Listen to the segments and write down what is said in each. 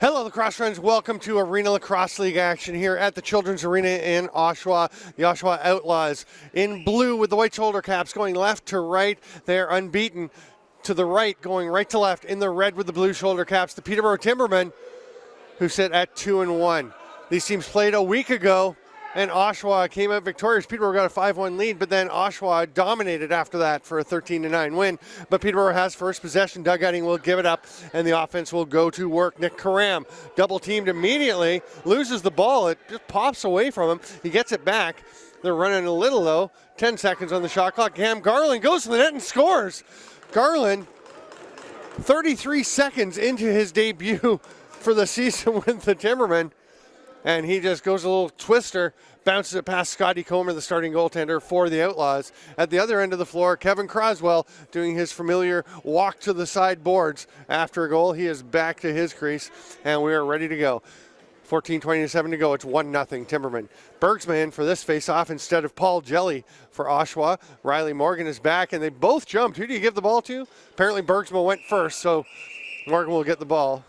Hello, lacrosse friends. Welcome to Arena Lacrosse League action here at the Children's Arena in Oshawa. The Oshawa Outlaws in blue with the white shoulder caps going left to right. They're unbeaten to the right, going right to left in the red with the blue shoulder caps. The Peterborough Timbermen, who sit at 2-1. These teams played a week ago, and Oshawa came out victorious. Peterborough got a 5-1 lead, but then Oshawa dominated after that for a 13-9 win. But Peterborough has first possession. Doug Utting will give it up, and the offense will go to work. Nick Karam, double-teamed immediately, loses the ball. It just pops away from him. He gets it back. They're running a little low. 10 seconds on the shot clock. Cam Garland goes to the net and scores. Garland, 33 seconds into his debut for the season with the Timbermen. And he just goes a little twister, bounces it past Scotty Comer, the starting goaltender for the Outlaws. At the other end of the floor, Kevin Croswell doing his familiar walk to the side boards after a goal. He is back to his crease, and we are ready to go. 14:27 to go. It's 1-0 Timbermen. Bergsman for this face-off instead of Paul Jelly for Oshawa. Riley Morgan is back, and they both jumped. Who do you give the ball to? Apparently Bergsman went first, so Morgan will get the ball.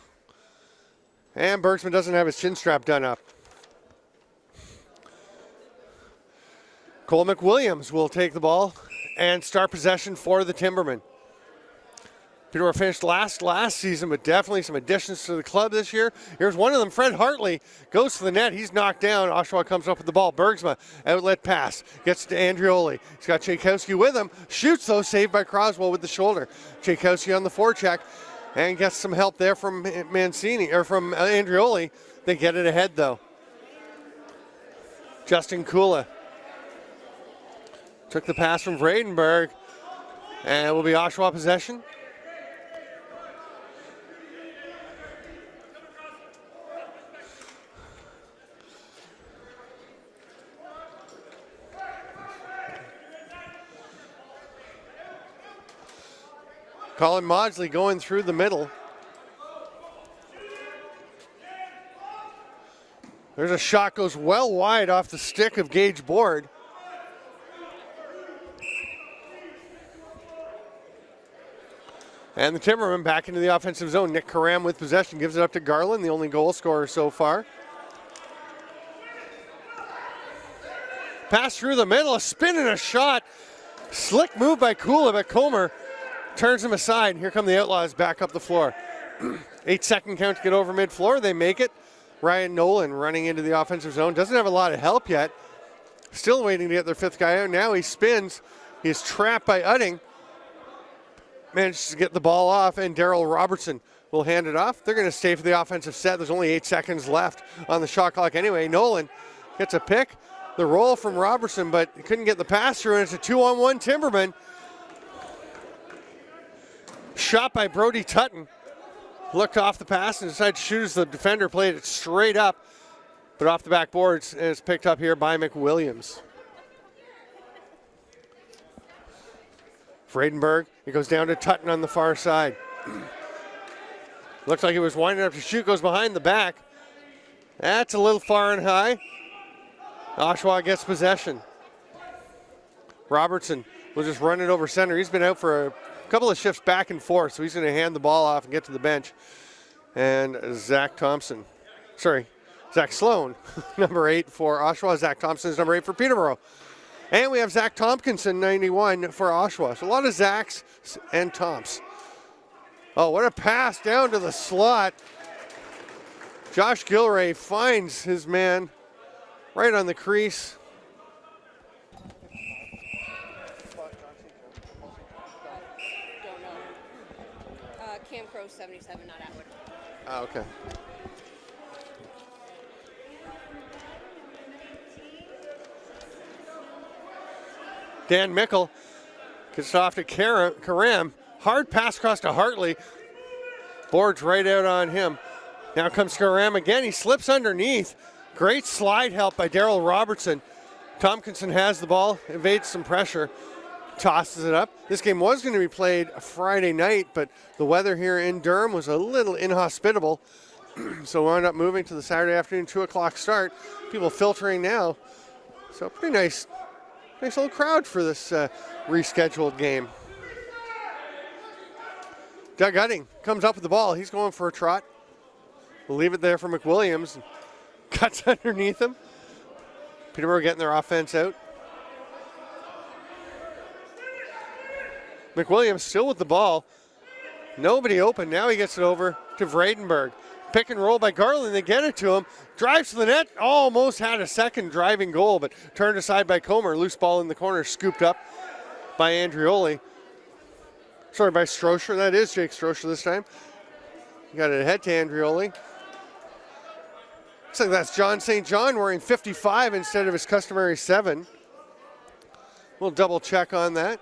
And Bergsman doesn't have his chin strap done up. Cole McWilliams will take the ball and start possession for the Timbermen. Peterborough finished last season, but definitely some additions to the club this year. Here's one of them, Fred Hartley, goes to the net. He's knocked down. Oshawa comes up with the ball. Bergsma, outlet pass, gets to Andrioli. He's got Tchaikovsky with him. Shoots, though, saved by Croswell with the shoulder. Tchaikovsky on the forecheck. And gets some help there from Mancini, or from Andrioli. They get it ahead, though. Justin Kula took the pass from Vredenberg, and it will be Oshawa possession. Colin Maudsley going through the middle. There's a shot, goes well wide off the stick of Gage Board. And the Timbermen back into the offensive zone. Nick Karam with possession, gives it up to Garland, the only goal scorer so far. Pass through the middle, a spin and a shot. Slick move by Kula, but Comer turns him aside. Here come the Outlaws back up the floor. 8-second count to get over mid-floor. They make it. Ryan Nolan running into the offensive zone. Doesn't have a lot of help yet. Still waiting to get their fifth guy out. Now he spins. He's trapped by Utting. Manages to get the ball off, and Daryl Robertson will hand it off. They're going to stay for the offensive set. There's only 8 seconds left on the shot clock anyway. Nolan gets a pick. The roll from Robertson, but he couldn't get the pass through, and it's a 2-on-1 Timberman. Shot by Brody Tutton. Looked off the pass and decided to shoot as the defender played it straight up, but off the backboards, and it's picked up here by McWilliams. Vredenberg, it goes down to Tutton on the far side. Looks like he was winding up to shoot, goes behind the back. That's a little far and high. Oshawa gets possession. Robertson will just run it over center. He's been out for a couple of shifts back and forth, so he's going to hand the ball off and get to the bench. And Zach Sloan, number 8 for Oshawa. Zach Thompson is number 8 for Peterborough. And we have Zach Tompkinson, 91 for Oshawa. So a lot of Zachs and Tomps. Oh, what a pass down to the slot. Josh Gilray finds his man right on the crease. Cam Crow 77, not Atwood. Oh, okay. Dan Mickle gets off to Karam. Hard pass across to Hartley. Boards right out on him. Now comes Karam again. He slips underneath. Great slide help by Daryl Robertson. Tompkinson has the ball, evades some pressure, tosses it up. This game was going to be played Friday night, but the weather here in Durham was a little inhospitable. So we wound up moving to the Saturday afternoon 2 o'clock start. People filtering now. So pretty nice little crowd for this rescheduled game. Doug Utting comes up with the ball. He's going for a trot. We'll leave it there for McWilliams. Cuts underneath him. Peterborough getting their offense out. McWilliams still with the ball. Nobody open. Now he gets it over to Vredenberg. Pick and roll by Garland. They get it to him. Drives to the net. Almost had a second driving goal, but turned aside by Comer. Loose ball in the corner, scooped up by Andrioli. Sorry, by Strocher. That is Jake Strocher this time. Got it ahead to Andrioli. Looks like that's John St. John wearing 55 instead of his customary 7. We'll double check on that.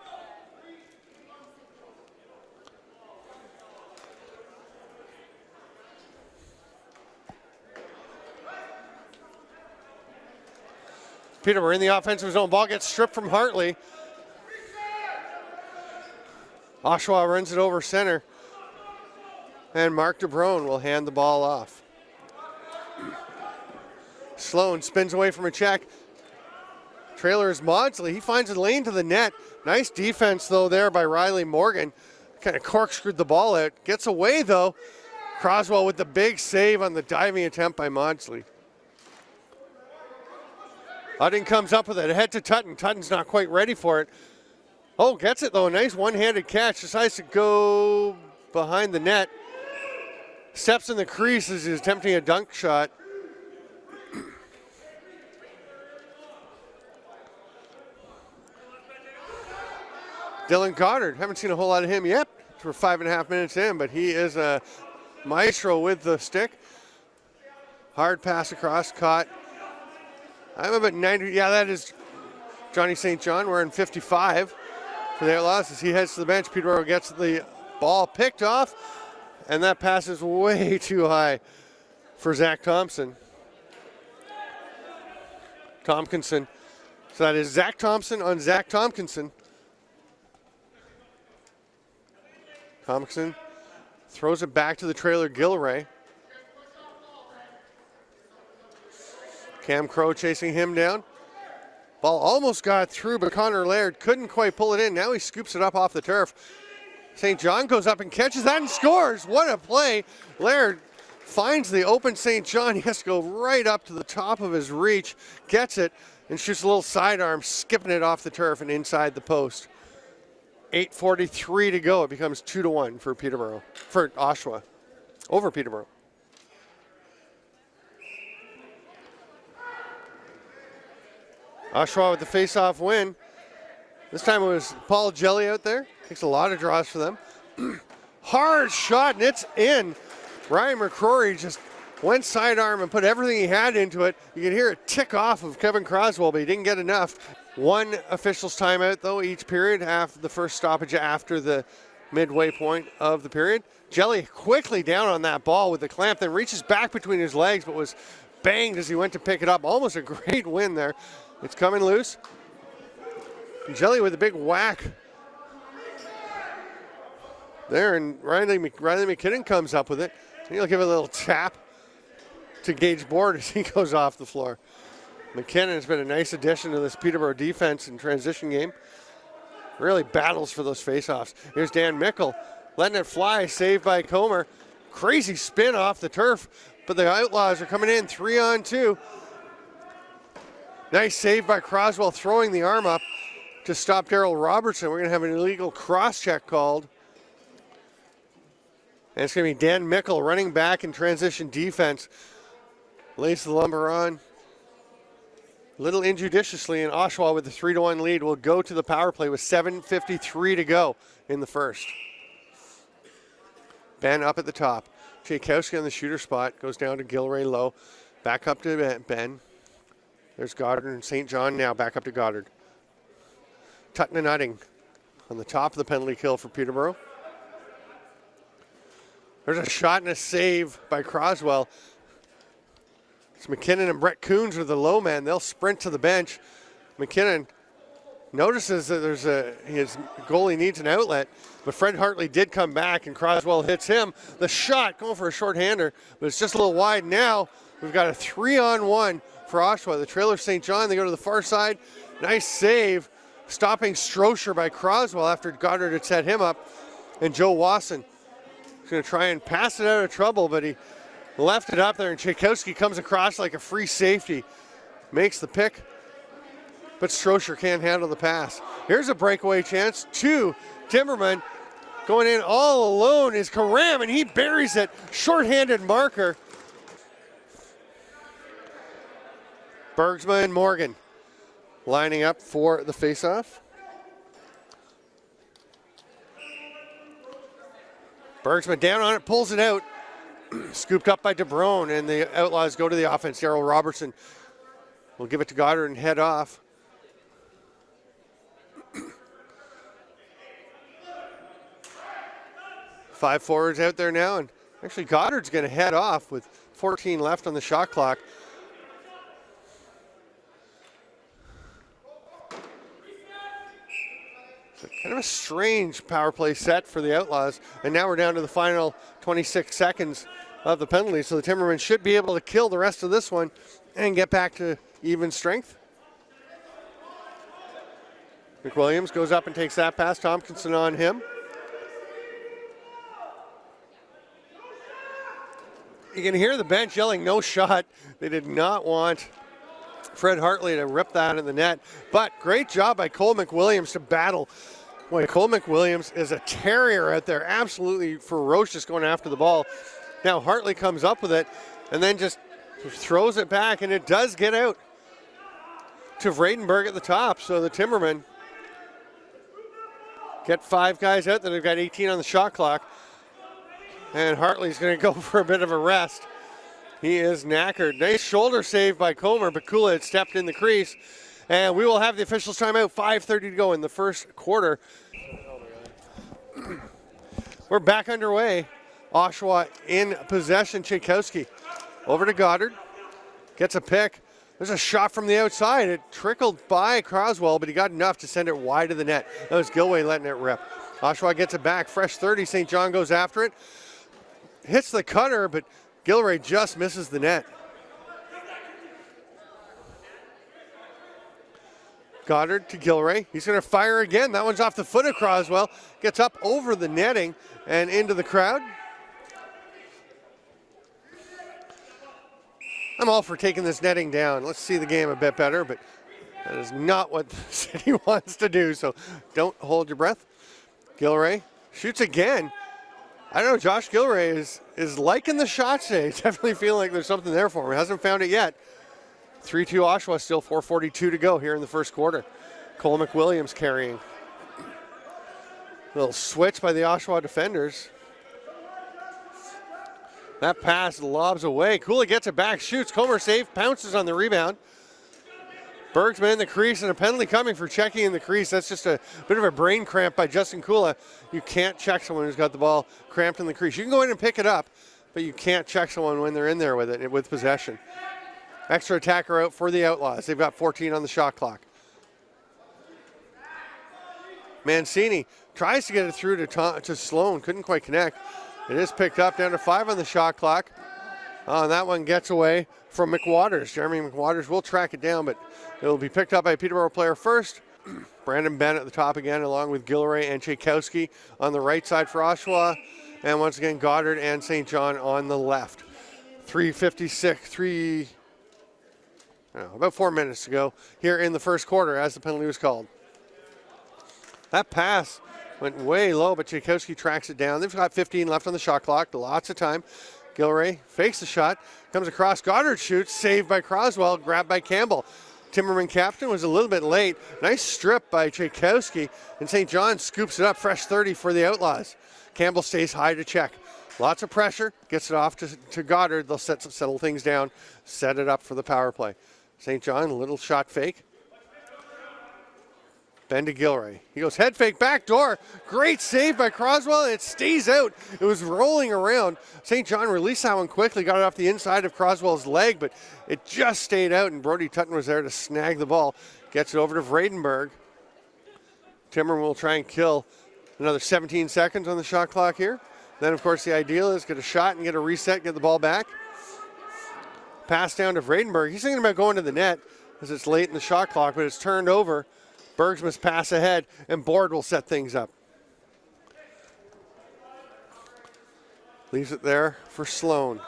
Peterborough in the offensive zone. Ball gets stripped from Hartley. Oshawa runs it over center. And Mark DeBrone will hand the ball off. Sloan spins away from a check. Trailer is Maudsley. He finds a lane to the net. Nice defense, though, there by Riley Morgan. Kind of corkscrewed the ball out. Gets away, though. Croswell with the big save on the diving attempt by Maudsley. Utting comes up with it. Ahead to Tutton. Tutton's not quite ready for it. Oh, gets it, though. A nice one-handed catch. Decides to go behind the net. Steps in the crease as he's attempting a dunk shot. Dylan Goddard, haven't seen a whole lot of him yet. We're 5.5 minutes in, but he is a maestro with the stick. Hard pass across, caught. I'm about 90. Yeah, that is Johnny St. John wearing 55 for the Outlaws as he heads to the bench. Peterborough gets the ball picked off, and that pass is way too high for Zach Thompson. Tompkinson. So that is Zach Thompson on Zach Tompkinson. Tompkinson throws it back to the trailer, Gilray. Cam Crow chasing him down. Ball almost got through, but Connor Laird couldn't quite pull it in. Now he scoops it up off the turf. St. John goes up and catches that and scores. What a play. Laird finds the open St. John. He has to go right up to the top of his reach, gets it, and shoots a little sidearm, skipping it off the turf and inside the post. 8:43 to go. It becomes 2-1 for Peterborough, for Oshawa, over Peterborough. Oshawa with the face-off win. This time it was Paul Jelly out there. Takes a lot of draws for them. Hard shot, and it's in. Ryan McCrory just went sidearm and put everything he had into it. You can hear it tick off of Kevin Croswell, but he didn't get enough. One official's timeout, though, each period, the first stoppage after the midway point of the period. Jelly quickly down on that ball with the clamp, then reaches back between his legs, but was banged as he went to pick it up. Almost a great win there. It's coming loose. Jelly with a big whack there, and Riley McKinnon comes up with it. He'll give it a little tap to Gage Board as he goes off the floor. McKinnon has been a nice addition to this Peterborough defense and transition game. Really battles for those faceoffs. Here's Dan Mickle letting it fly, saved by Comer. Crazy spin off the turf, but the Outlaws are coming in 3-on-2. Nice save by Croswell, throwing the arm up to stop Darrell Robertson. We're going to have an illegal cross-check called. And it's going to be Dan Mickle running back in transition defense. Lays the lumber on. A little injudiciously, and Oshawa with the 3-1 lead will go to the power play with 7:53 to go in the first. Ben up at the top. Tchaikovsky on the shooter spot. Goes down to Gilray low. Back up to Ben. There's Goddard and St. John now. Back up to Goddard. Tutton and Utting on the top of the penalty kill for Peterborough. There's a shot and a save by Croswell. It's McKinnon and Brett Coons are the low man. They'll sprint to the bench. McKinnon notices that his goalie needs an outlet, but Fred Hartley did come back, and Croswell hits him. The shot going for a short-hander, but it's just a little wide now. We've got a 3-on-1 for Oshawa. The trailer St. John, they go to the far side. Nice save, stopping Strocher by Croswell after Goddard had set him up. And Joe Wasson is going to try and pass it out of trouble, but he left it up there, and Tchaikovsky comes across like a free safety. Makes the pick, but Strocher can't handle the pass. Here's a breakaway chance to Timbermen. Going in all alone is Karam, and he buries it. Short-handed marker. Bergsma and Morgan lining up for the faceoff. Bergsma down on it, pulls it out. Scooped up by DeBrone, and the Outlaws go to the offense. Darryl Robertson will give it to Goddard and head off. Five forwards out there now, and actually Goddard's going to head off with 14 left on the shot clock. So kind of a strange power play set for the Outlaws, and now we're down to the final 26 seconds of the penalty, so the Timbermen should be able to kill the rest of this one and get back to even strength. McWilliams goes up and takes that pass. Tompkinson on him. You can hear the bench yelling, no shot. They did not want Fred Hartley to rip that in the net. But great job by Cole McWilliams to battle. Boy, Cole McWilliams is a terrier out there, absolutely ferocious going after the ball. Now Hartley comes up with it and then just throws it back, and it does get out to Vredenberg at the top. So the Timbermen get 5 guys out there. They've got 18 on the shot clock. And Hartley's going to go for a bit of a rest. He is knackered. Nice shoulder save by Comer, but Kula had stepped in the crease. And we will have the officials timeout. 5:30 to go in the first quarter. We're back underway. Oshawa in possession. Tchaikovsky over to Goddard. Gets a pick. There's a shot from the outside. It trickled by Croswell, but he got enough to send it wide of the net. That was Gilway letting it rip. Oshawa gets it back. Fresh 30. St. John goes after it. Hits the cutter, but Gilray just misses the net. Goddard to Gilray. He's going to fire again. That one's off the foot of Croswell. Gets up over the netting and into the crowd. I'm all for taking this netting down. Let's see the game a bit better, but that is not what the city wants to do, so don't hold your breath. Gilray shoots again. I don't know, Josh Gilray is liking the shot today. He's definitely feeling like there's something there for him. He hasn't found it yet. 3-2 Oshawa, still 4:42 to go here in the first quarter. Cole McWilliams carrying. Little switch by the Oshawa defenders. That pass lobs away. Kula gets it back, shoots. Comer safe, pounces on the rebound. Bergsman in the crease, and a penalty coming for checking in the crease. That's just a bit of a brain cramp by Justin Kula. You can't check someone who's got the ball cramped in the crease. You can go in and pick it up, but you can't check someone when they're in there with it, with possession. Extra attacker out for the Outlaws. They've got 14 on the shot clock. Mancini tries to get it through to Sloan. Couldn't quite connect. It is picked up down to 5 on the shot clock. And that one gets away from McWaters. Jeremy McWaters will track it down, but it will be picked up by a Peterborough player first. Brandon Bennett at the top again, along with Gilray and Tchaikovsky on the right side for Oshawa. And once again, Goddard and St. John on the left. 3:56, about 4 minutes to go here in the first quarter as the penalty was called. That pass went way low, but Tchaikovsky tracks it down. They've got 15 left on the shot clock, lots of time. Gilray fakes the shot, comes across, Goddard shoots, saved by Croswell, grabbed by Campbell. Timberman captain was a little bit late. Nice strip by Tchaikovsky, and St. John scoops it up, fresh 30 for the Outlaws. Campbell stays high to check. Lots of pressure, gets it off to Goddard. They'll settle things down, set it up for the power play. St. John, a little shot fake. Ben to Gilray. He goes head fake, back door. Great save by Croswell, and it stays out. It was rolling around. St. John released that one quickly, got it off the inside of Croswell's leg, but it just stayed out, and Brody Tutton was there to snag the ball. Gets it over to Vredenberg. Timmerman will try and kill another 17 seconds on the shot clock here. Then, of course, the ideal is get a shot and get a reset, get the ball back. Pass down to Vredenberg. He's thinking about going to the net as it's late in the shot clock, but it's turned over. Bergs must pass ahead, and Board will set things up. Leaves it there for Sloan.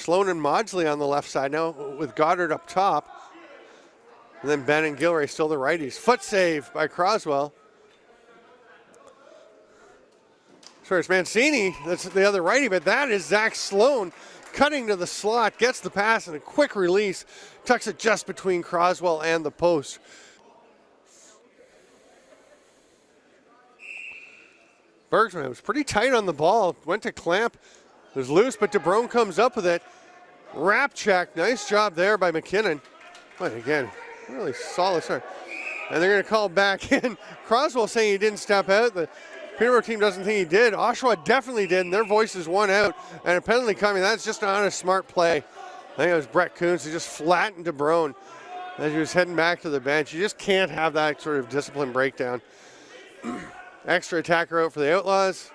Sloan and Maudsley on the left side now with Goddard up top. And then Ben and Gilray still the righties. Foot save by Croswell. Sorry, it's Mancini. That's the other righty, but that is Zach Sloan cutting to the slot, gets the pass and a quick release, tucks it just between Croswell and the post. Bergsman was pretty tight on the ball, went to clamp, it was loose, but DeBrone comes up with it. Wrap check, nice job there by McKinnon. But again, really solid start. And they're going to call back in. Croswell saying he didn't step out. The Peterborough team doesn't think he did. Oshawa definitely did, and their voices won out. And a penalty coming. That's just not a smart play. I think it was Brett Kuntz who just flattened DeBrone as he was heading back to the bench. You just can't have that sort of discipline breakdown. Extra attacker out for the Outlaws.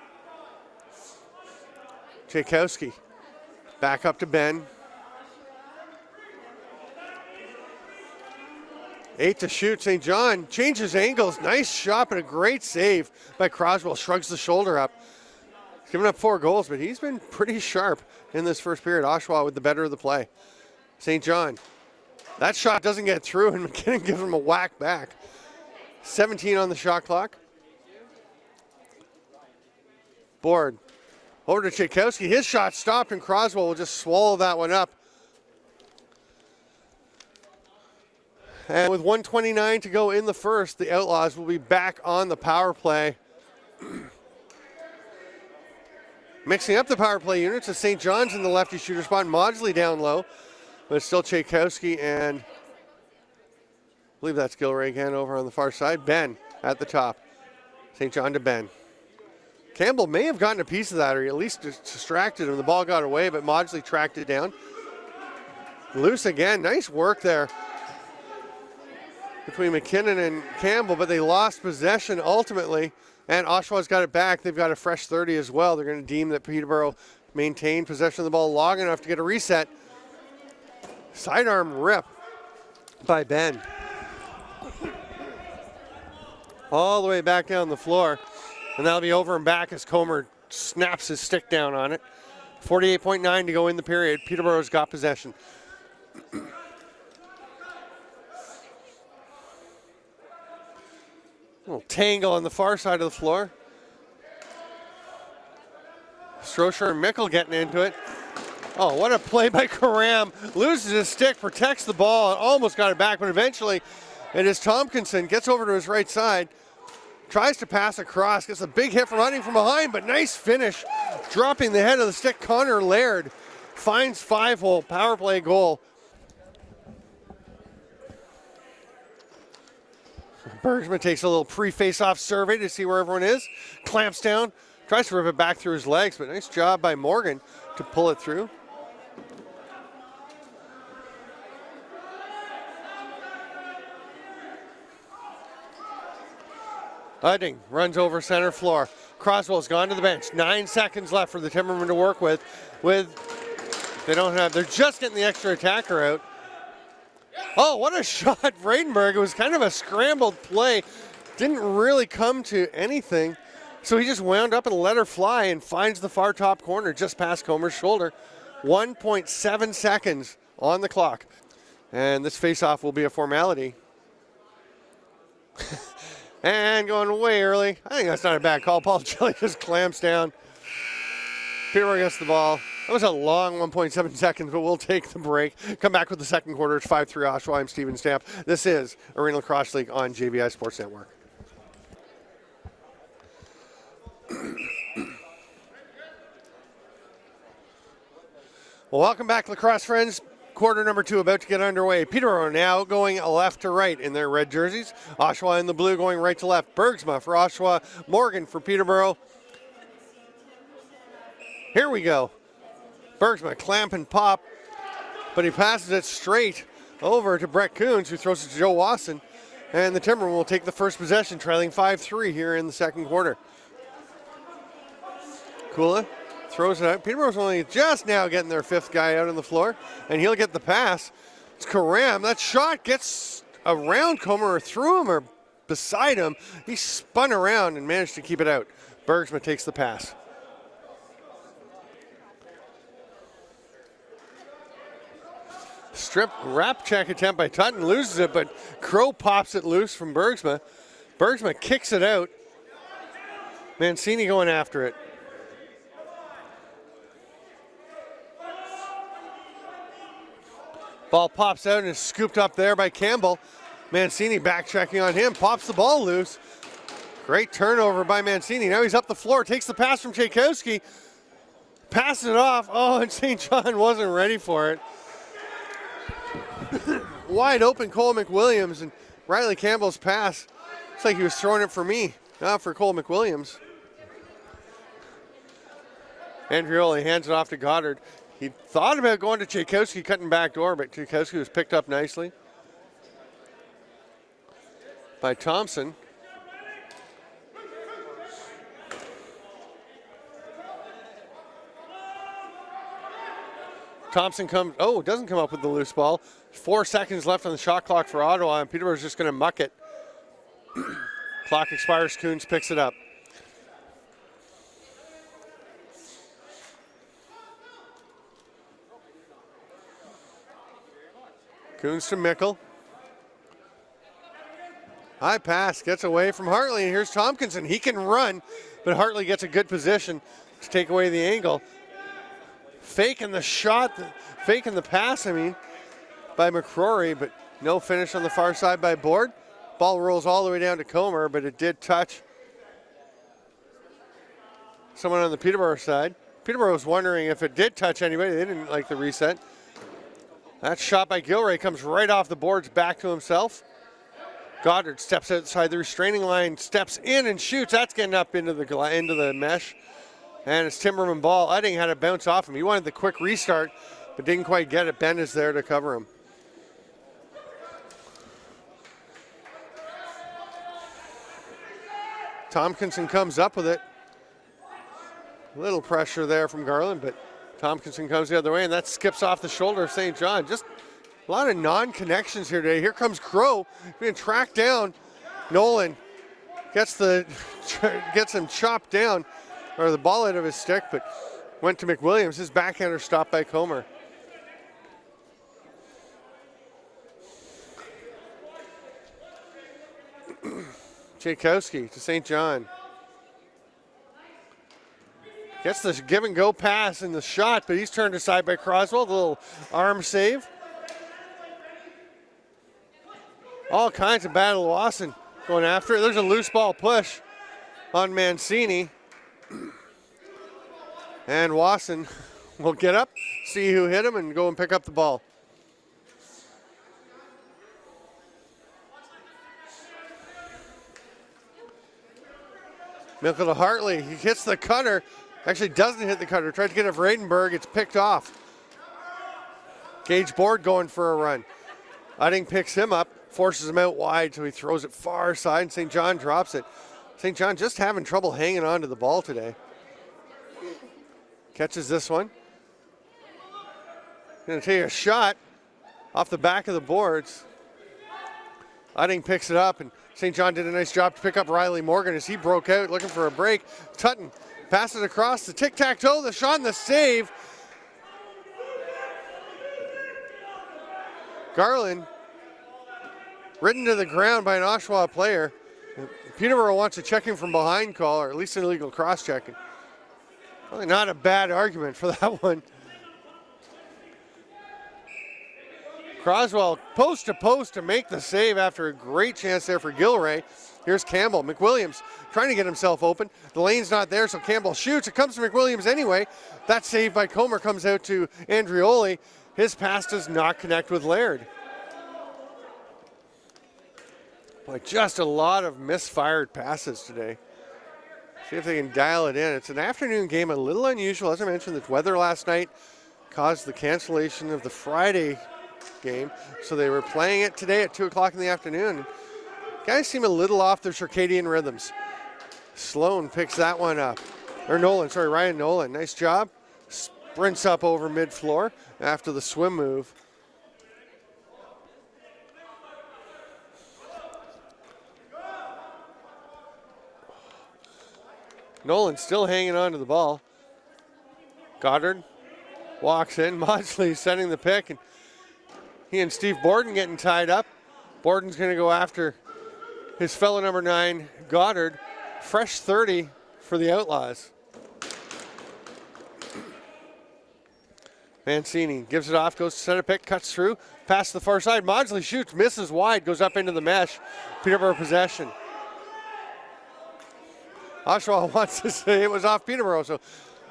Tchaikovsky back up to Ben. 8 to shoot. St. John changes angles. Nice shot, but a great save by Croswell. Shrugs the shoulder up. He's given up 4 goals, but he's been pretty sharp in this first period. Oshawa with the better of the play. St. John. That shot doesn't get through, and McKinnon gives him a whack back. 17 on the shot clock. Board. Over to Tchaikovsky. His shot stopped, and Croswell will just swallow that one up. And with 1:29 to go in the first, the Outlaws will be back on the power play. Mixing up the power play units is St. John's in the lefty shooter spot. Maudsley down low, but it's still Tchaikovsky and I believe that's Gilray again over on the far side. Ben at the top. St. John to Ben. Campbell may have gotten a piece of that or at least distracted him. The ball got away, but Maudsley tracked it down. Loose again. Nice work there between McKinnon and Campbell, but they lost possession ultimately, and Oshawa's got it back. They've got a fresh 30 as well. They're going to deem that Peterborough maintained possession of the ball long enough to get a reset. Sidearm rip by Ben. All the way back down the floor, and that'll be over and back as Comer snaps his stick down on it. 48.9 to go in the period. Peterborough's got possession. Little tangle on the far side of the floor. Strocher and Mickle getting into it. Oh, what a play by Karam. Loses his stick, protects the ball, almost got it back, but eventually it is Tompkinson. Gets over to his right side, tries to pass across, gets a big hit from running from behind, but nice finish. Dropping the head of the stick, Connor Laird finds 5-hole power play goal. Bergsman takes a little pre-face-off survey to see where everyone is. Clamps down, tries to rip it back through his legs, but nice job by Morgan to pull it through. Udding runs over center floor. Croswell's gone to the bench. 9 seconds left for the Timbermen to work with. They're just getting the extra attacker out. Oh, what a shot, Vredenberg. It was kind of a scrambled play. Didn't really come to anything. So he just wound up and let her fly and finds the far top corner just past Comer's shoulder. 1.7 seconds on the clock. And this face-off will be a formality. And going way early. I think that's not a bad call. Paul Jelly just clamps down. Peterborough gets the ball. That was a long 1.7 seconds, but we'll take the break. Come back with the second quarter. It's 5-3 Oshawa. I'm Steven Stamp. This is Arena Lacrosse League on JVI Sports Network. Well, welcome back, lacrosse friends. Quarter number 2 about to get underway. Peterborough now going left to right in their red jerseys. Oshawa in the blue going right to left. Bergsma for Oshawa. Morgan for Peterborough. Here we go. Bergsma clamp and pop, but he passes it straight over to Brett Kuntz, who throws it to Joe Wasson. And the Timbermen will take the first possession, trailing 5-3 here in the second quarter. Kula throws it out. Peterborough's only just now getting their 5th guy out on the floor, and he'll get the pass. It's Karam. That shot gets around Comer or through him or beside him. He spun around and managed to keep it out. Bergsma takes the pass. Strip wrap check attempt by Tutton, loses it, but Crow pops it loose from Bergsma. Bergsma kicks it out. Mancini going after it. Ball pops out and is scooped up there by Campbell. Mancini back checking on him, pops the ball loose. Great turnover by Mancini. Now he's up the floor, takes the pass from Tchaikovsky, passes it off. Oh, and St. John wasn't ready for it. Wide open Cole McWilliams, and Riley Campbell's pass. Looks like he was throwing it for me, not for Cole McWilliams. Andrioli hands it off to Goddard. He thought about going to Tchaikovsky, cutting back door, but Tchaikovsky was picked up nicely by Thompson. Thompson doesn't come up with the loose ball. 4 seconds left on the shot clock for Ottawa, and Peterborough's just going to muck it. Clock expires, Coons picks it up. Coons to Mickle. High pass, gets away from Hartley, and here's Tompkinson. He can run, but Hartley gets a good position to take away the angle. Faking the shot, faking the pass, by McCrory, but no finish on the far side by Board. Ball rolls all the way down to Comer, but it did touch someone on the Peterborough side. Peterborough was wondering if it did touch anybody. They didn't like the reset. That shot by Gilray comes right off the boards back to himself. Goddard steps outside the restraining line, steps in and shoots. That's getting up into the mesh. And it's Timberman ball. Udding had to bounce off him. He wanted the quick restart, but didn't quite get it. Ben is there to cover him. Tompkinson comes up with it. A little pressure there from Garland, but Tompkinson comes the other way, and that skips off the shoulder of St. John. Just a lot of non-connections here today. Here comes Crow, being tracked down. Nolan gets him chopped down, or the ball out of his stick, but went to McWilliams. His backhander stopped by Comer. Tchaikovsky to St. John. Gets the give and go pass and the shot, but he's turned aside by Croswell. The little arm save. All kinds of battle. Wasson going after it. There's a loose ball push on Mancini. And Wasson will get up, see who hit him, and go and pick up the ball. Mickle to Hartley. He hits the cutter. Actually doesn't hit the cutter. Tried to get it of Radenberg. It's picked off. Gage Board going for a run. Udding picks him up, forces him out wide, so he throws it far side, and St. John drops it. St. John just having trouble hanging on to the ball today. Catches this one. Going to take a shot off the back of the boards. Udding picks it up, and St. John did a nice job to pick up Riley Morgan as he broke out looking for a break. Tutton passes across the tic-tac-toe, the shot and the save. Garland ridden to the ground by an Oshawa player. Peterborough wants a checking from behind call, or at least an illegal cross-checking. Probably not a bad argument for that one. Croswell post to post to make the save after a great chance there for Gilray. Here's Campbell. McWilliams trying to get himself open. The lane's not there, so Campbell shoots. It comes to McWilliams anyway. That save by Comer comes out to Andrioli. His pass does not connect with Laird. Boy, just a lot of misfired passes today. See if they can dial it in. It's an afternoon game, a little unusual. As I mentioned, the weather last night caused the cancellation of the Friday game, so they were playing it today at 2 o'clock in the afternoon. Guys seem a little off their circadian rhythms. Sloan picks that one up. Ryan Nolan. Nice job. Sprints up over mid-floor after the swim move. Nolan still hanging on to the ball. Goddard walks in. Maudsley setting the pick, and He and Steve Borden getting tied up. Borden's going to go after his fellow number 9, Goddard. Fresh 30 for the Outlaws. Mancini gives it off, goes to center pick, cuts through, pass to the far side. Maudsley shoots, misses wide, goes up into the mesh. Peterborough possession. Oshawa wants to say it was off Peterborough. So,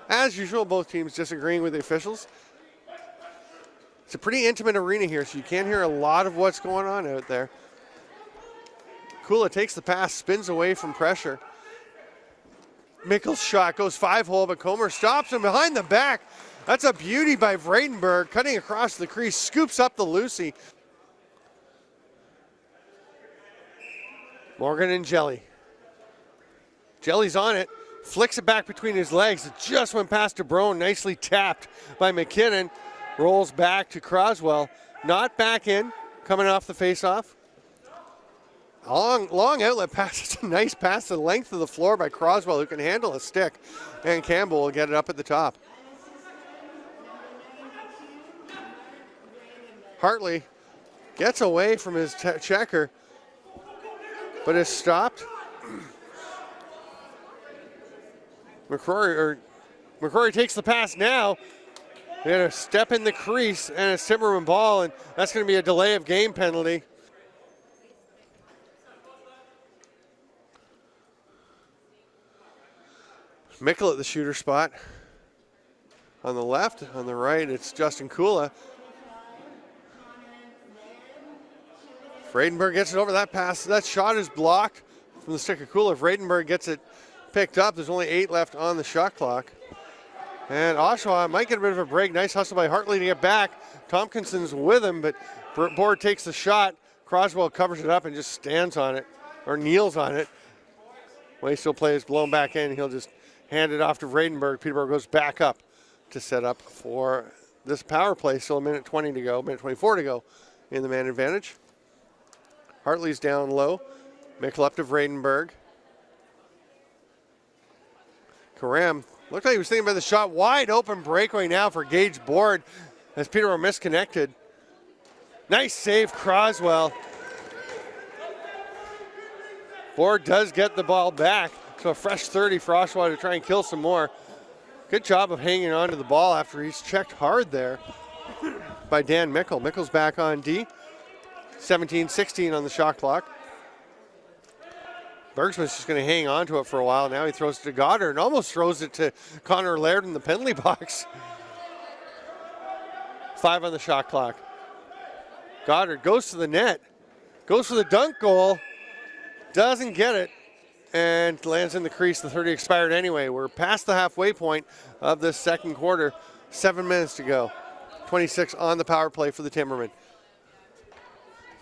as usual, both teams disagreeing with the officials. It's a pretty intimate arena here, so you can't hear a lot of what's going on out there. Kula takes the pass, spins away from pressure. Mikkel's shot goes 5-hole, but Comer stops him behind the back. That's a beauty by Vredenberg, cutting across the crease, scoops up the Lucy. Morgan and Jelly. Jelly's on it, flicks it back between his legs. It just went past DeBrone, nicely tapped by McKinnon. Rolls back to Croswell, not back in, coming off the faceoff. Long outlet pass. It's a nice pass to the length of the floor by Croswell, who can handle a stick. And Campbell will get it up at the top. Hartley gets away from his checker, but is stopped. McCrory takes the pass now. They had a step in the crease and a Timberman ball, and that's going to be a delay of game penalty. Mikkel at the shooter spot. On the left, on the right, it's Justin Kula. Vredenberg gets it over that pass. That shot is blocked from the stick of Kula. If Vredenberg gets it picked up, there's only 8 left on the shot clock. And Oshawa might get a bit of a break. Nice hustle by Hartley to get back. Tompkinson's with him, but Board takes the shot. Croswell covers it up and just stands on it, or kneels on it. Waysteel play is blown back in. He'll just hand it off to Vredenberg. Peterborough goes back up to set up for this power play. Still a minute 20 to go, minute 24 to go in the man advantage. Hartley's down low. Mikkel up to Vredenberg. Karam looked like he was thinking about the shot. Wide open breakaway now for Gage Board as Peterborough misconnected. Nice save, Croswell. Board does get the ball back. So a fresh 30 for Oshawa to try and kill some more. Good job of hanging on to the ball after he's checked hard there by Dan Mikkel. Mikkel's back on D. 17-16 on the shot clock. Bergsman's just going to hang on to it for a while. Now he throws it to Goddard and almost throws it to Connor Laird in the penalty box. 5 on the shot clock. Goddard goes to the net, goes for the dunk goal, doesn't get it, and lands in the crease. The 30 expired anyway. We're past the halfway point of this second quarter. 7 minutes to go. 26 on the power play for the Timbermen.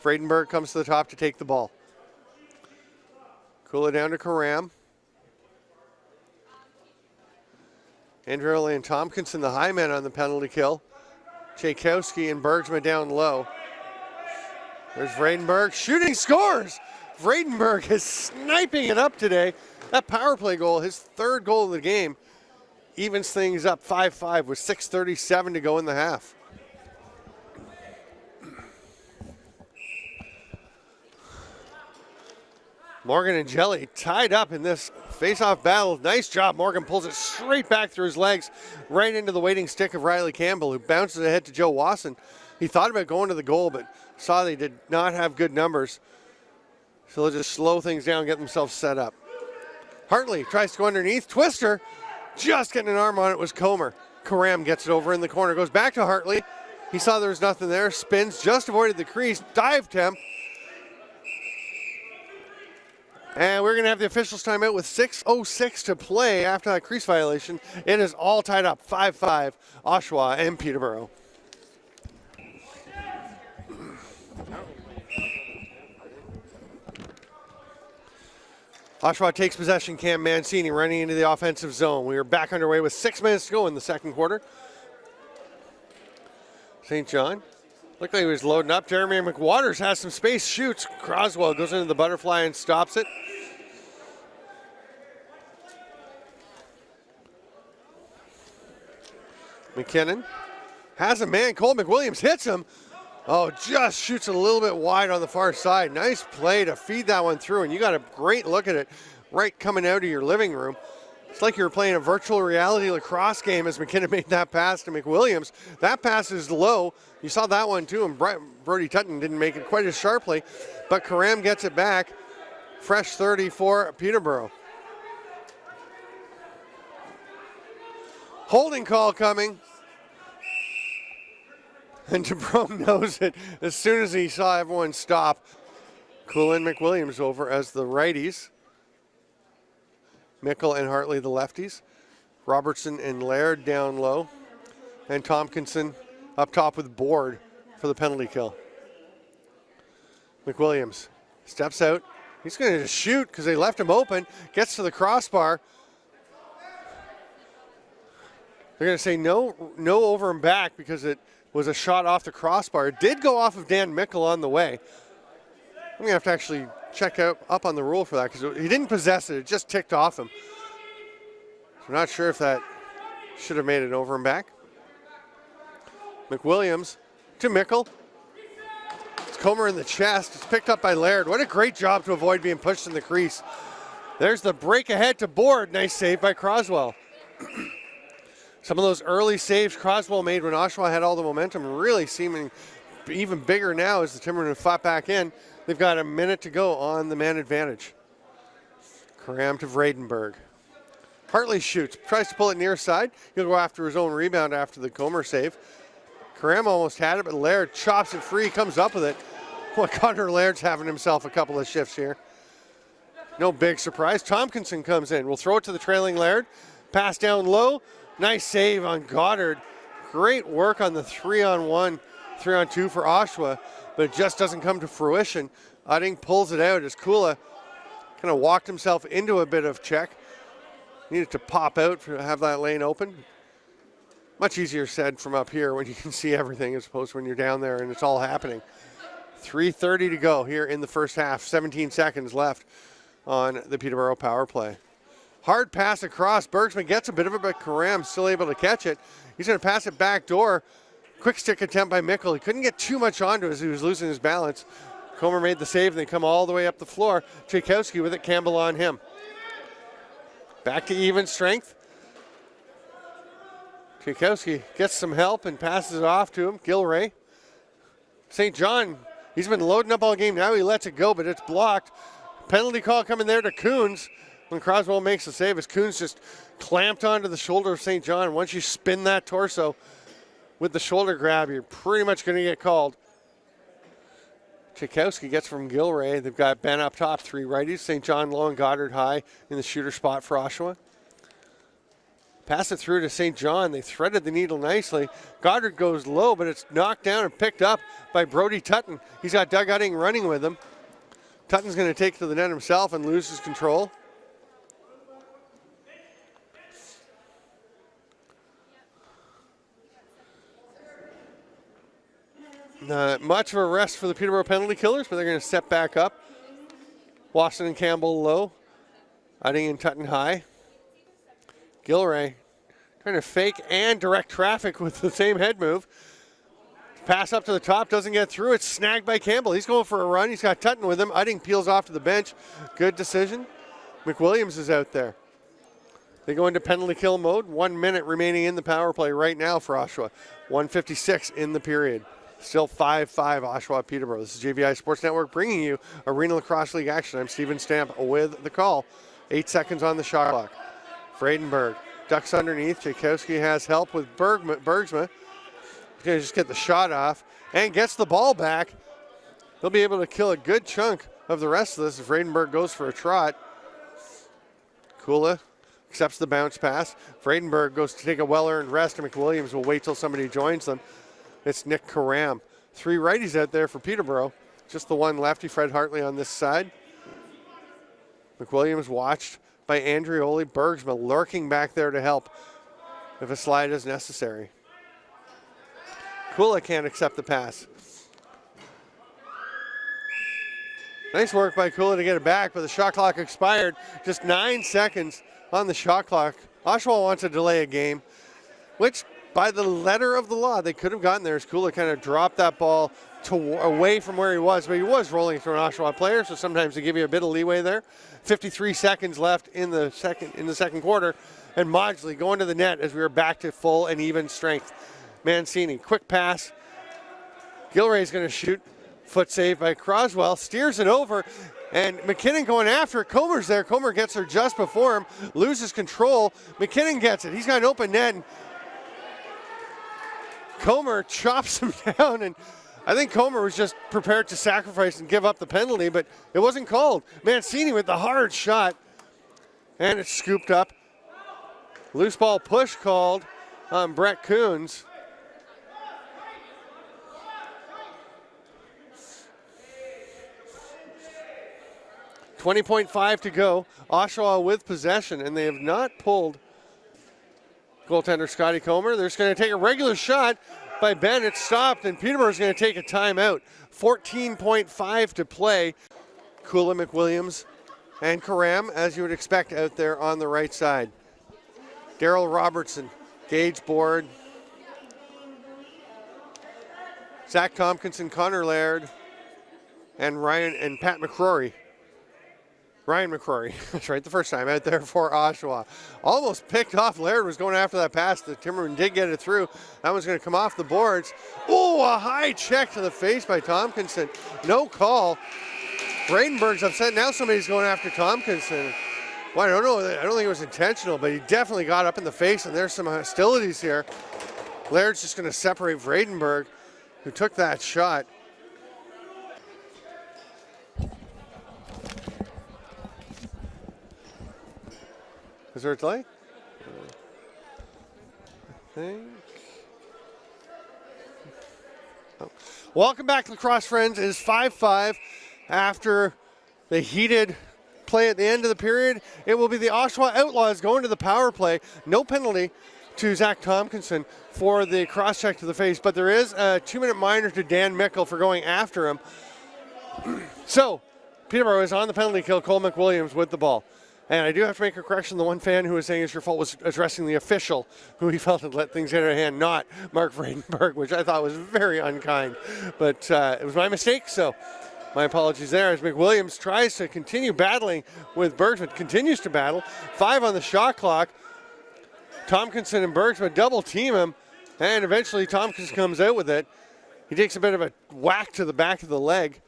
Vredenberg comes to the top to take the ball. Cool it down to Karam. Andrelli and Tompkinson, the high men on the penalty kill. Tchaikovsky and Bergsman down low. There's Vredenberg shooting, scores! Vredenberg is sniping it up today. That power play goal, his 3rd goal of the game, evens things up 5-5 with 6:37 to go in the half. Morgan and Jelly tied up in this face-off battle. Nice job. Morgan pulls it straight back through his legs, right into the waiting stick of Riley Campbell, who bounces ahead to Joe Wasson. He thought about going to the goal, but saw they did not have good numbers. So they'll just slow things down, get themselves set up. Hartley tries to go underneath. Twister, just getting an arm on it was Comer. Karam gets it over in the corner, goes back to Hartley. He saw there was nothing there, spins, just avoided the crease, dive temp. And we're going to have the officials timeout with 6:06 to play after that crease violation. It is all tied up, 5-5, Oshawa and Peterborough. Oshawa takes possession. Cam Mancini running into the offensive zone. We are back underway with 6 minutes to go in the second quarter. St. John looked like he was loading up. Jeremy McWaters has some space, shoots. Croswell goes into the butterfly and stops it. McKinnon has a man. Cole McWilliams hits him. Oh, just shoots a little bit wide on the far side. Nice play to feed that one through, and you got a great look at it right coming out of your living room. It's like you were playing a virtual reality lacrosse game as McKinnon made that pass to McWilliams. That pass is low. You saw that one too, and Brody Tutton didn't make it quite as sharply, but Karam gets it back. Fresh 30 for Peterborough. Holding call coming. And DeBrome knows it as soon as he saw everyone stop. Coolin McWilliams over as the righties. Mickle and Hartley the lefties. Robertson and Laird down low. And Tompkinson up top with Board for the penalty kill. McWilliams steps out. He's going to just shoot because they left him open. Gets to the crossbar. They're going to say no over and back because it was a shot off the crossbar. It did go off of Dan Mickle on the way. I'm going to have to actually check up on the rule for that because he didn't possess it. It just ticked off him. So I'm not sure if that should have made it over and back. McWilliams to Mickle. It's Comer in the chest. It's picked up by Laird. What a great job to avoid being pushed in the crease. There's the break ahead to Board. Nice save by Croswell. Some of those early saves Croswell made when Oshawa had all the momentum really seeming even bigger now as the Timbermen have fought back in. They've got a minute to go on the man advantage. Karam to Vredenberg. Hartley shoots, tries to pull it near side. He'll go after his own rebound after the Comer save. Karam almost had it, but Laird chops it free, comes up with it. Well, Connor Laird's having himself a couple of shifts here. No big surprise. Tompkinson comes in. We'll throw it to the trailing Laird. Pass down low. Nice save on Goddard. Great work on the 3-on-1, 3-on-2 for Oshawa, but it just doesn't come to fruition. Udding pulls it out as Kula kind of walked himself into a bit of check. Needed to pop out to have that lane open. Much easier said from up here when you can see everything as opposed to when you're down there and it's all happening. 3:30 to go here in the first half. 17 seconds left on the Peterborough power play. Hard pass across. Bergsman gets a bit of it, but Karam still able to catch it. He's going to pass it back door. Quick stick attempt by Mickle. He couldn't get too much onto it as he was losing his balance. Comer made the save, and they come all the way up the floor. Tchaikovsky with it, Campbell on him. Back to even strength. Tchaikovsky gets some help and passes it off to him. Gilray. St. John, he's been loading up all game. Now he lets it go, but it's blocked. Penalty call coming there to Coons. When Croswell makes the save, as Coons just clamped onto the shoulder of St. John. Once you spin that torso with the shoulder grab, you're pretty much going to get called. Tchaikovsky gets from Gilray. They've got Ben up top, three righties. St. John low and Goddard high in the shooter spot for Oshawa. Pass it through to St. John. They threaded the needle nicely. Goddard goes low, but it's knocked down and picked up by Brody Tutton. He's got Doug Udding running with him. Tutton's going to take to the net himself and lose his control. Not much of a rest for the Peterborough penalty killers, but they're going to step back up. Wasson and Campbell low. Udding and Tutton high. Gilray trying to fake and direct traffic with the same head move. Pass up to the top, doesn't get through. It's snagged by Campbell. He's going for a run. He's got Tutton with him. Udding peels off to the bench. Good decision. McWilliams is out there. They go into penalty kill mode. 1 minute remaining in the power play right now for Oshawa. 1:56 in the period. Still 5-5 Oshawa Peterborough. This is JVI Sports Network bringing you Arena Lacrosse League action. I'm Steven Stamp with the call. 8 seconds on the shot clock. Vredenberg ducks underneath. Tchaikovsky has help with Bergsma. He's going to just get the shot off and gets the ball back. They'll be able to kill a good chunk of the rest of this if Vredenberg goes for a trot. Kula accepts the bounce pass. Vredenberg goes to take a well-earned rest, and McWilliams will wait till somebody joins them. It's Nick Karam. 3 righties out there for Peterborough. Just the one lefty, Fred Hartley, on this side. McWilliams watched by Andrioli. Bergsma lurking back there to help if a slide is necessary. Kula can't accept the pass. Nice work by Kula to get it back, but the shot clock expired. Just 9 seconds on the shot clock. Oshawa wants to delay a game, which by the letter of the law, they could have gotten there as Kula kind of dropped that ball away from where he was, but he was rolling through an Oshawa player, so sometimes they give you a bit of leeway there. 53 seconds left in the second quarter, and Maudsley going to the net as we were back to full and even strength. Mancini, quick pass. Gilray's going to shoot. Foot save by Croswell, steers it over, and McKinnon going after it. Comer's there. Comer gets there just before him, loses control. McKinnon gets it. He's got an open net, and Comer chops him down, and I think Comer was just prepared to sacrifice and give up the penalty, but it wasn't called. Mancini with the hard shot, and it's scooped up. Loose ball push called on Brett Coons. 20.5 to go. Oshawa with possession, and they have not pulled goaltender Scotty Comer. They're just going to take a regular shot by Ben. It's stopped, and Peterborough's going to take a timeout. 14.5 to play. Kula, McWilliams, and Karam, as you would expect out there on the right side. Daryl Robertson, Gage Board. Zach Tompkinson, Connor Laird, and Pat McCrory. Ryan McCrory, that's right, the first time out there for Oshawa. Almost picked off. Laird was going after that pass. The Timbermen did get it through. That one's going to come off the boards. Oh, a high check to the face by Tompkinson. No call. Bradenburg's upset. Now somebody's going after Tompkinson. Well, I don't know. I don't think it was intentional, but he definitely got up in the face, and there's some hostilities here. Laird's just going to separate Bradenburg, who took that shot. Is there a delay? I think. Oh. Welcome back to Lacrosse, friends. It is 5-5 after the heated play at the end of the period. It will be the Oshawa Outlaws going to the power play. No penalty to Zach Tompkinson for the cross-check to the face, but there is a 2-minute minor to Dan Mickle for going after him. So, Peterborough is on the penalty kill. Cole McWilliams with the ball. And I do have to make a correction. The one fan who was saying it's your fault was addressing the official, who he felt had let things get out of hand, not Mark Vredenberg, which I thought was very unkind. But it was my mistake, so my apologies there. As McWilliams tries to continue battling with Bergsman, continues to battle. 5 on the shot clock. Tompkinson and Bergsman double team him, and eventually Tompkinson comes out with it. He takes a bit of a whack to the back of the leg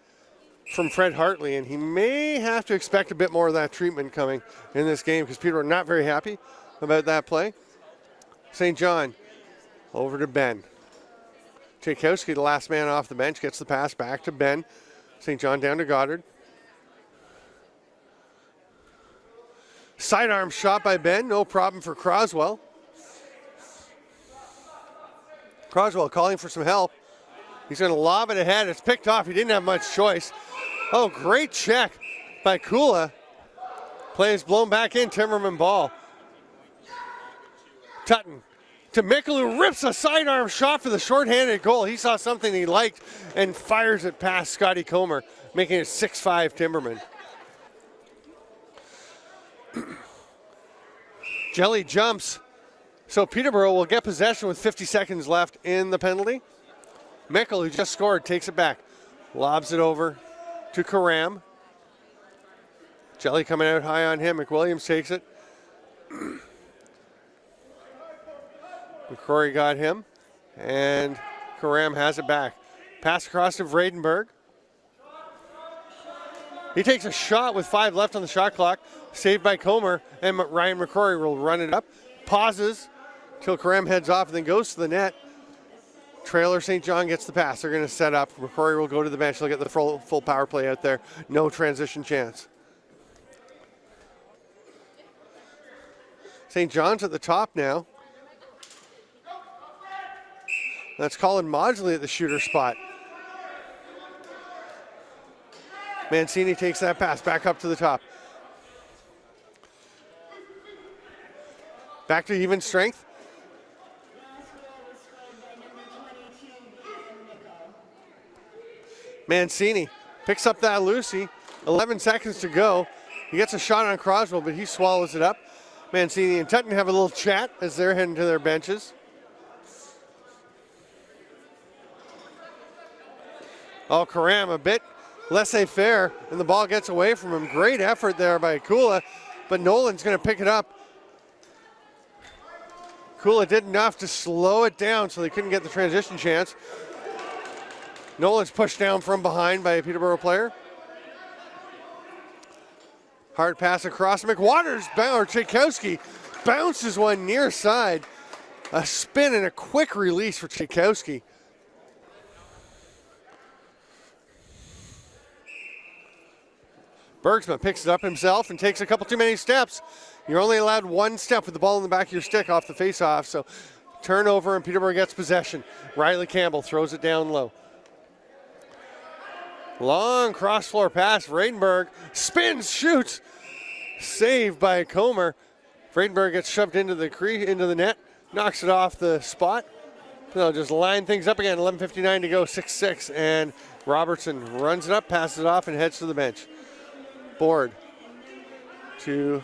from Fred Hartley, and he may have to expect a bit more of that treatment coming in this game because Peter are not very happy about that play. St. John over to Ben. Tchaikovsky, the last man off the bench, gets the pass back to Ben. St. John down to Goddard. Sidearm shot by Ben, no problem for Croswell. Croswell calling for some help. He's going to lob it ahead. It's picked off. He didn't have much choice. Oh, great check by Kula. Play is blown back in. Timberman ball. Tutton to Mickle, who rips a sidearm shot for the shorthanded goal. He saw something he liked and fires it past Scotty Comer, making it 6-5 Timberman. Jelly jumps. So Peterborough will get possession with 50 seconds left in the penalty. Mickle, who just scored, takes it back. Lobs it over to Karam. Jelly coming out high on him. McWilliams takes it. McCrory got him. And Karam has it back. Pass across to Vredenberg. He takes a shot with 5 left on the shot clock. Saved by Comer. And Ryan McCrory will run it up. Pauses till Karam heads off and then goes to the net. Trailer St. John gets the pass. They're going to set up. McCrory will go to the bench. They'll get the full power play out there. No transition chance. St. John's at the top now. That's Colin Maudsley at the shooter spot. Mancini takes that pass back up to the top. Back to even strength. Mancini picks up that Lucy. 11 seconds to go. He gets a shot on Croswell, but he swallows it up. Mancini and Tutton have a little chat as they're heading to their benches. Oh, Karam a bit laissez-faire, and the ball gets away from him. Great effort there by Kula, but Nolan's going to pick it up. Kula did enough to slow it down so they couldn't get the transition chance. Nolan's pushed down from behind by a Peterborough player. Hard pass across. McWaters, or Tchaikovsky, bounces one near side. A spin and a quick release for Tchaikovsky. Bergsma picks it up himself and takes a couple too many steps. You're only allowed one step with the ball in the back of your stick off the face-off, so turnover and Peterborough gets possession. Riley Campbell throws it down low. Long cross-floor pass. Vredenberg spins, shoots. Saved by Comer. Vredenberg gets shoved into the net, knocks it off the spot. They'll just line things up again. 11:59 to go, 6-6, and Robertson runs it up, passes it off, and heads to the bench. Board to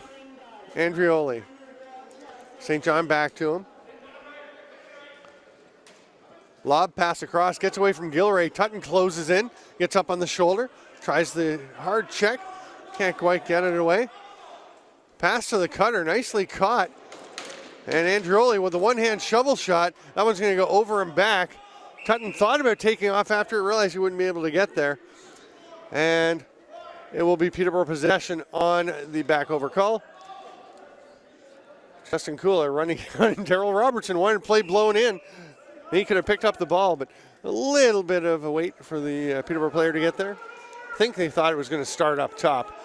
Andrioli. St. John back to him. Lob pass across, gets away from Gilray. Tutton closes in, gets up on the shoulder, tries the hard check, can't quite get it away. Pass to the cutter, nicely caught. And Andrioli with a one-hand shovel shot. That one's going to go over and back. Tutton thought about taking off after it, realized he wouldn't be able to get there. And it will be Peterborough possession on the back over call. Justin Kula running on. Daryl Robertson wanted to play blown in. He could have picked up the ball, but a little bit of a wait for the Peterborough player to get there. I think they thought it was going to start up top.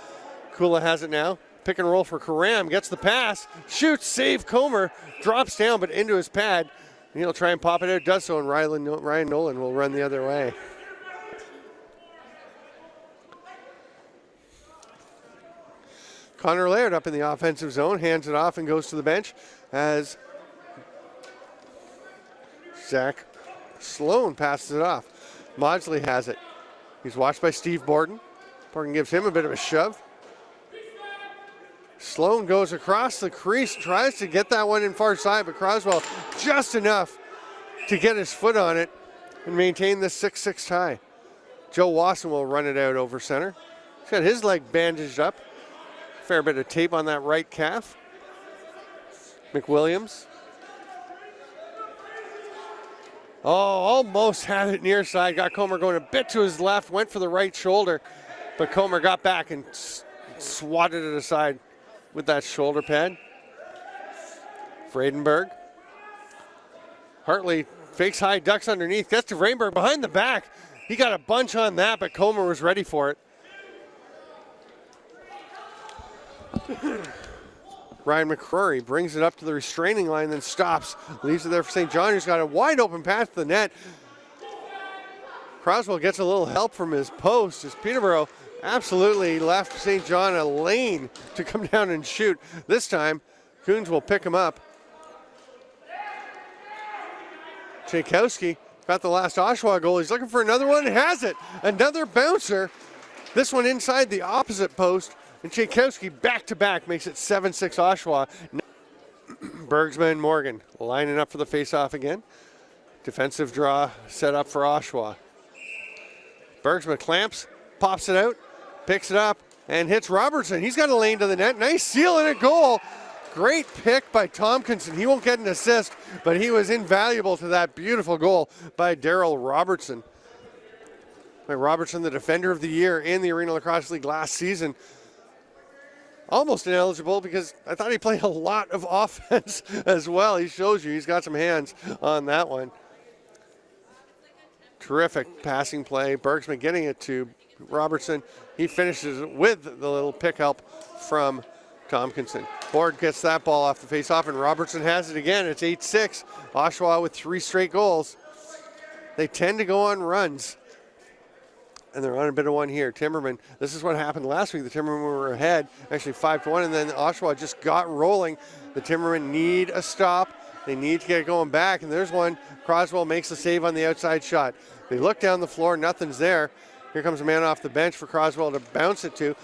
Kula has it now. Pick and roll for Karam. Gets the pass. Shoots. Save Comer. Drops down, but into his pad. And he'll try and pop it out. Does so, and Ryan Nolan will run the other way. Connor Laird up in the offensive zone, hands it off and goes to the bench as Zach Sloan passes it off. Maudsley has it. He's watched by Steve Borden. Borden gives him a bit of a shove. Sloan goes across the crease, tries to get that one in far side, but Croswell just enough to get his foot on it and maintain the 6-6 tie. Joe Wasson will run it out over center. He's got his leg bandaged up. Fair bit of tape on that right calf. McWilliams. Oh, almost had it near side. Got Comer going a bit to his left. Went for the right shoulder. But Comer got back and swatted it aside with that shoulder pad. Vredenberg. Hartley fakes high, ducks underneath. Gets to Vredenberg behind the back. He got a bunch on that, but Comer was ready for it. Ryan McCrory brings it up to the restraining line, then stops. Leaves it there for St. John, who's got a wide open pass to the net. Croswell gets a little help from his post as Peterborough absolutely left St. John a lane to come down and shoot. This time, Coons will pick him up. Tchaikovsky got the last Oshawa goal. He's looking for another one, has it. Another bouncer. This one inside the opposite post. And Tchaikovsky back-to-back makes it 7-6 Oshawa. Bergsma and Morgan lining up for the face-off again. Defensive draw set up for Oshawa. Bergsma clamps, pops it out, picks it up, and hits Robertson. He's got a lane to the net. Nice seal and a goal. Great pick by Tompkinson. He won't get an assist, but he was invaluable to that beautiful goal by Daryl Robertson. Robertson, the defender of the year in the Arena Lacrosse League last season. Almost ineligible because I thought he played a lot of offense as well. He shows you he's got some hands on that one. Terrific passing play. Bergsman getting it to Robertson. He finishes with the little pick help from Tompkinson. Ford gets that ball off the face-off, and Robertson has it again. It's 8-6. Oshawa with 3 straight goals. They tend to go on runs. And they're on a bit of one here. Timbermen, this is what happened last week. The Timbermen were ahead, actually 5-1, and then Oshawa just got rolling. The Timbermen need a stop. They need to get going back, and there's one. Croswell makes the save on the outside shot. They look down the floor, nothing's there. Here comes a man off the bench for Croswell to bounce it to,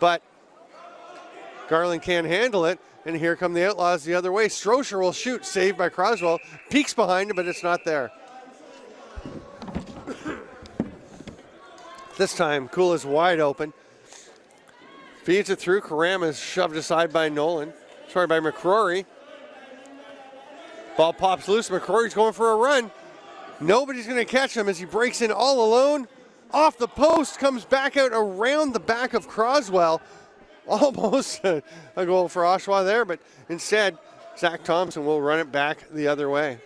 but Garland can't handle it, and here come the Outlaws the other way. Strocher will shoot, saved by Croswell. Peeks behind him, but it's not there. This time, Kula's wide open. Feeds it through. Karam is shoved aside by Nolan. Sorry, by McCrory. Ball pops loose. McCrory's going for a run. Nobody's going to catch him as he breaks in all alone. Off the post, comes back out around the back of Croswell. Almost a goal for Oshawa there, but instead, Zach Thompson will run it back the other way.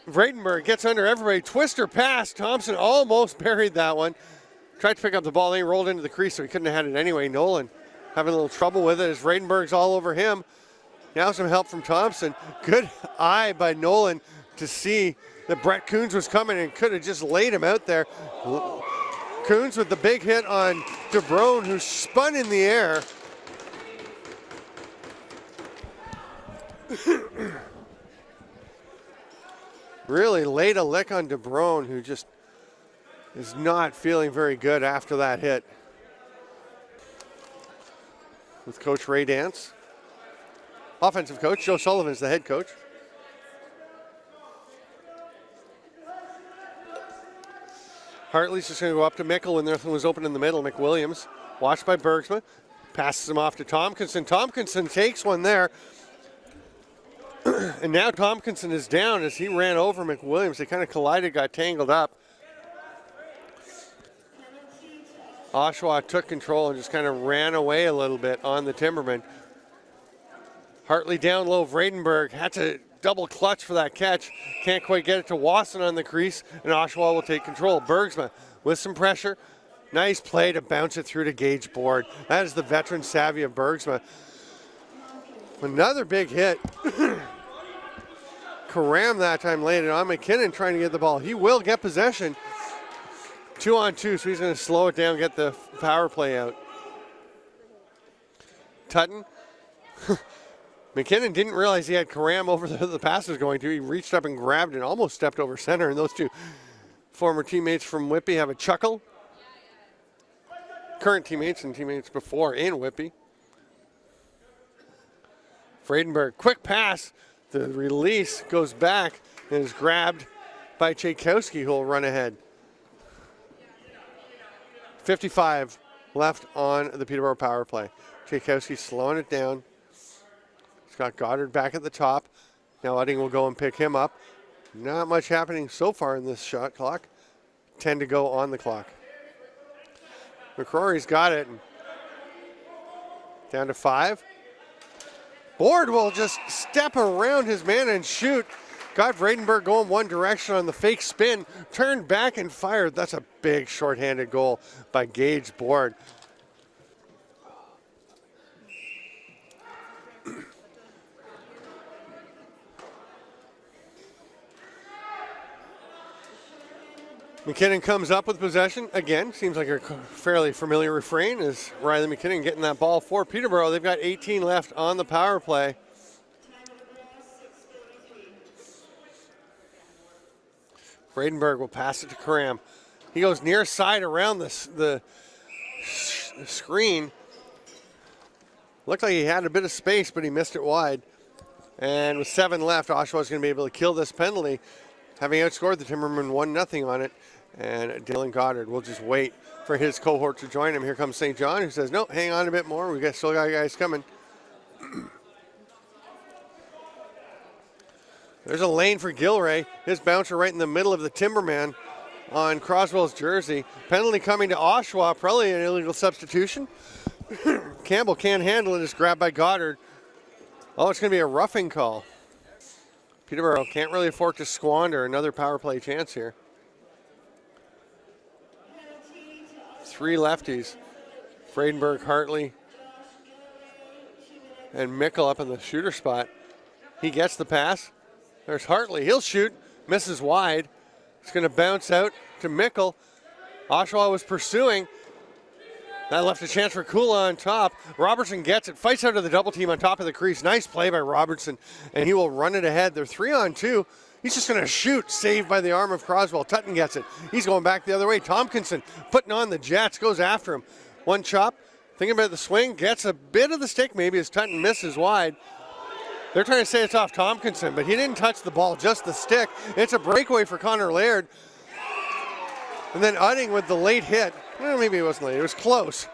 Vredenberg gets under everybody. Twister pass. Thompson almost buried that one. Tried to pick up the ball, then he rolled into the crease, so he couldn't have had it anyway. Nolan having a little trouble with it as Vredenberg's all over him. Now some help from Thompson. Good eye by Nolan to see that Brett Coons was coming and could have just laid him out there. Coons with the big hit on DeBrone, who spun in the air. Really laid a lick on DeBrone, who just is not feeling very good after that hit. With Coach Ray Dance. Offensive coach, Joe Sullivan is the head coach. Hartley's just going to go up to Mickle when everything was open in the middle. McWilliams, watched by Bergsma, passes him off to Tompkinson. Tompkinson takes one there. And now Tompkinson is down as he ran over McWilliams. They kind of collided, got tangled up. Oshawa took control and just kind of ran away a little bit on the Timbermen. Hartley down low. Vredenberg had to double clutch for that catch. Can't quite get it to Wasson on the crease, and Oshawa will take control. Bergsma with some pressure. Nice play to bounce it through to Gage Board. That is the veteran savvy of Bergsma. Another big hit. Karam that time laid it on. McKinnon trying to get the ball. He will get possession. 2-on-2, so he's going to slow it down, get the power play out. Tutton. McKinnon didn't realize he had Karam over the pass was going to. He reached up and grabbed it and almost stepped over center, and those two former teammates from Whitby have a chuckle. Current teammates and teammates before in Whitby. Vredenberg, quick pass. The release goes back and is grabbed by Tchaikovsky, who will run ahead. 55 left on the Peterborough power play. Tchaikovsky slowing it down. He's got Goddard back at the top. Now Udding will go and pick him up. Not much happening so far in this shot clock. 10 to go on the clock. McCrory's got it. Down to 5. Board will just step around his man and shoot. Got Vredenberg going one direction on the fake spin. Turned back and fired. That's a big shorthanded goal by Gage Board. McKinnon comes up with possession. Again, seems like a fairly familiar refrain is Riley McKinnon getting that ball for Peterborough. They've got 18 left on the power play. Vredenberg will pass it to Karam. He goes near side around the screen. Looked like he had a bit of space, but he missed it wide. And with 7 left, Oshawa's going to be able to kill this penalty, having outscored the Timbermen 1-0 on it. And Dylan Goddard will just wait for his cohort to join him. Here comes St. John, who says, no, hang on a bit more. We still got guys coming. There's a lane for Gilray. His bouncer right in the middle of the Timberman on Croswell's jersey. Penalty coming to Oshawa, probably an illegal substitution. Campbell can't handle it. It's grabbed by Goddard. Oh, it's going to be a roughing call. Peterborough can't really afford to squander another power play chance here. 3 lefties. Vredenberg, Hartley, and Mickle up in the shooter spot. He gets the pass. There's Hartley. He'll shoot. Misses wide. It's going to bounce out to Mickle. Oshawa was pursuing. That left a chance for Kula on top. Robertson gets it. Fights out of the double team on top of the crease. Nice play by Robertson, and he will run it ahead. They're 3-on-2. He's just going to shoot. Saved by the arm of Croswell. Tutton gets it. He's going back the other way. Tompkinson putting on the Jets. Goes after him. One chop. Thinking about the swing. Gets a bit of the stick maybe as Tutton misses wide. They're trying to say it's off Tompkinson, but he didn't touch the ball, just the stick. It's a breakaway for Connor Laird. And then Utting with the late hit. Well, maybe it wasn't late, it was close.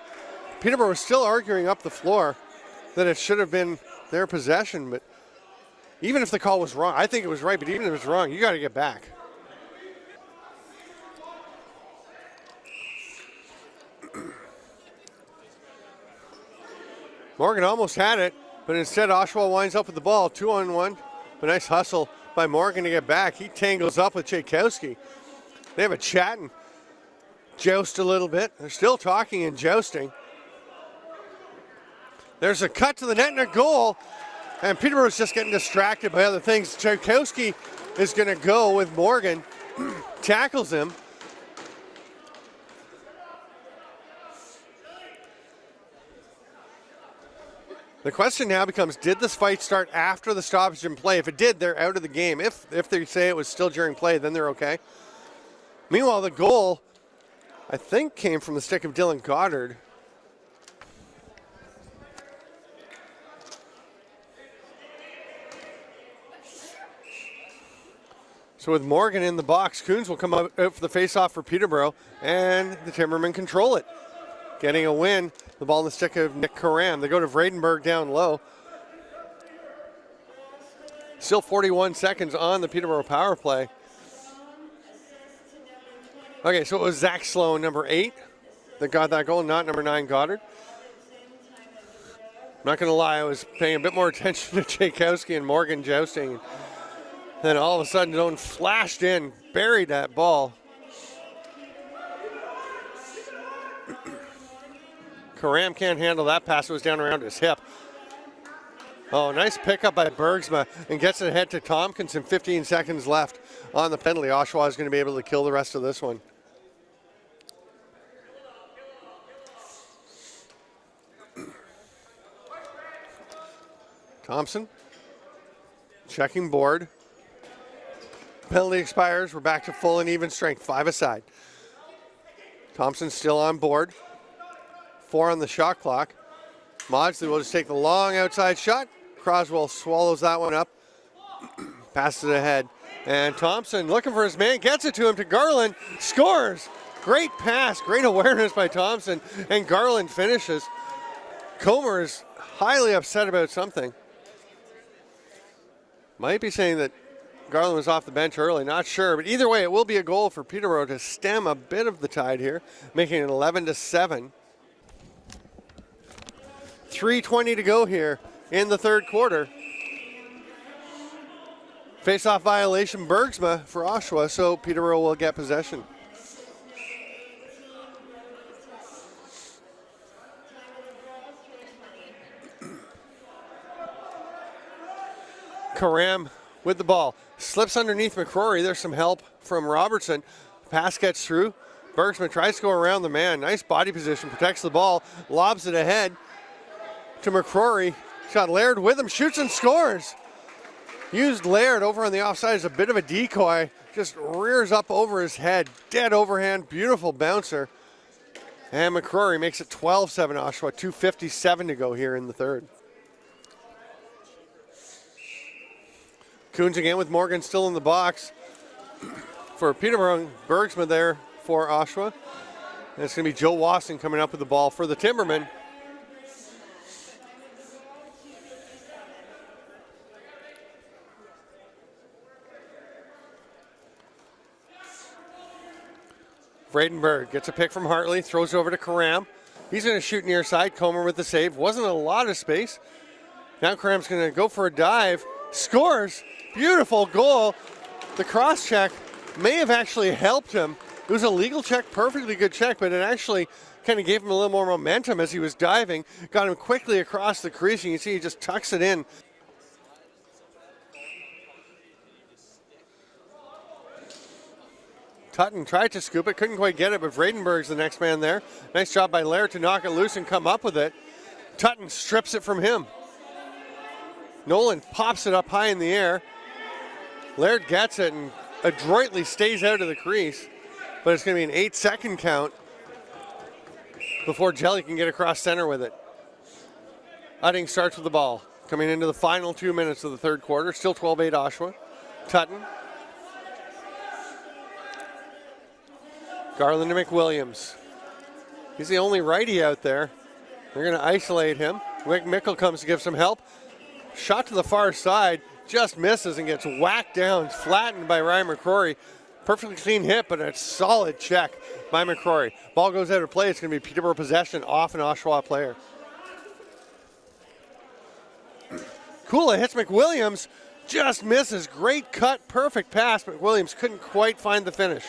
Peterborough was still arguing up the floor that it should have been their possession, but even if the call was wrong, I think it was right, but even if it was wrong, you got to get back. Morgan almost had it, but instead Oshawa winds up with the ball, 2-on-1. A nice hustle by Morgan to get back. He tangles up with Tchaikovsky. They have a chat and joust a little bit. They're still talking and jousting. There's a cut to the net and a goal, and Peterborough's just getting distracted by other things. Tchaikovsky is going to go with Morgan, tackles him. The question now becomes, did this fight start after the stoppage in play? If it did, they're out of the game. If they say it was still during play, then they're okay. Meanwhile, the goal, I think, came from the stick of Dylan Goddard. So with Morgan in the box, Coons will come out for the face-off for Peterborough, and the Timbermen control it. Getting a win. The ball in the stick of Nick Karam. They go to Vredenberg down low. Still 41 seconds on the Peterborough power play. Okay, so it was Zach Sloan, number 8, that got that goal, not number 9, Goddard. I'm not going to lie, I was paying a bit more attention to Tchaikovsky and Morgan jousting. Then all of a sudden, Doan flashed in, buried that ball. Karam can't handle that pass. It was down around his hip. Oh, nice pickup by Bergsma and gets it ahead to Tompkinson. 15 seconds left on the penalty. Oshawa is going to be able to kill the rest of this one. Thompson checking board. Penalty expires. We're back to full and even strength. 5 aside. Thompson still on board. 4 on the shot clock. Maudsley will just take the long outside shot. Croswell swallows that one up. Passes it ahead. And Thompson looking for his man. Gets it to him, to Garland. Scores. Great pass. Great awareness by Thompson. And Garland finishes. Comer is highly upset about something. Might be saying that Garland was off the bench early. Not sure. But either way, it will be a goal for Peterborough to stem a bit of the tide here. Making it 11-7. 3:20 to go here in the third quarter. Face-off violation, Bergsma for Oshawa, so Peterborough will get possession. Karam with the ball. Slips underneath McCrory. There's some help from Robertson. Pass gets through. Bergsma tries to go around the man. Nice body position, protects the ball, lobs it ahead to McCrory. Got Laird with him, shoots and scores. Used Laird over on the offside as a bit of a decoy. Just rears up over his head. Dead overhand, beautiful bouncer. And McCrory makes it 12-7 Oshawa. 2:57 to go here in the third. Coons again with Morgan still in the box. For Peterborough, Bergsma there for Oshawa. And it's going to be Joe Wasson coming up with the ball for the Timbermen. Vredenberg gets a pick from Hartley, throws it over to Karam. He's going to shoot near side. Comer with the save. Wasn't a lot of space. Now Karam's going to go for a dive. Scores. Beautiful goal. The cross check may have actually helped him. It was a legal check, perfectly good check, but it actually kind of gave him a little more momentum as he was diving. Got him quickly across the crease, and you see he just tucks it in. Tutton tried to scoop it, couldn't quite get it, but Vredenberg's the next man there. Nice job by Laird to knock it loose and come up with it. Tutton strips it from him. Nolan pops it up high in the air. Laird gets it and adroitly stays out of the crease, but it's going to be an 8-second count before Jelly can get across center with it. Utting starts with the ball. Coming into the final 2 minutes of the third quarter. Still 12-8 Oshawa. Tutton. Garland to McWilliams. He's the only righty out there. They're going to isolate him. Mickle comes to give some help. Shot to the far side. Just misses and gets whacked down. Flattened by Ryan McCrory. Perfectly clean hit, but a solid check by McCrory. Ball goes out of play. It's going to be Peterborough possession off an Oshawa player. Kula hits McWilliams. Just misses. Great cut. Perfect pass. McWilliams couldn't quite find the finish.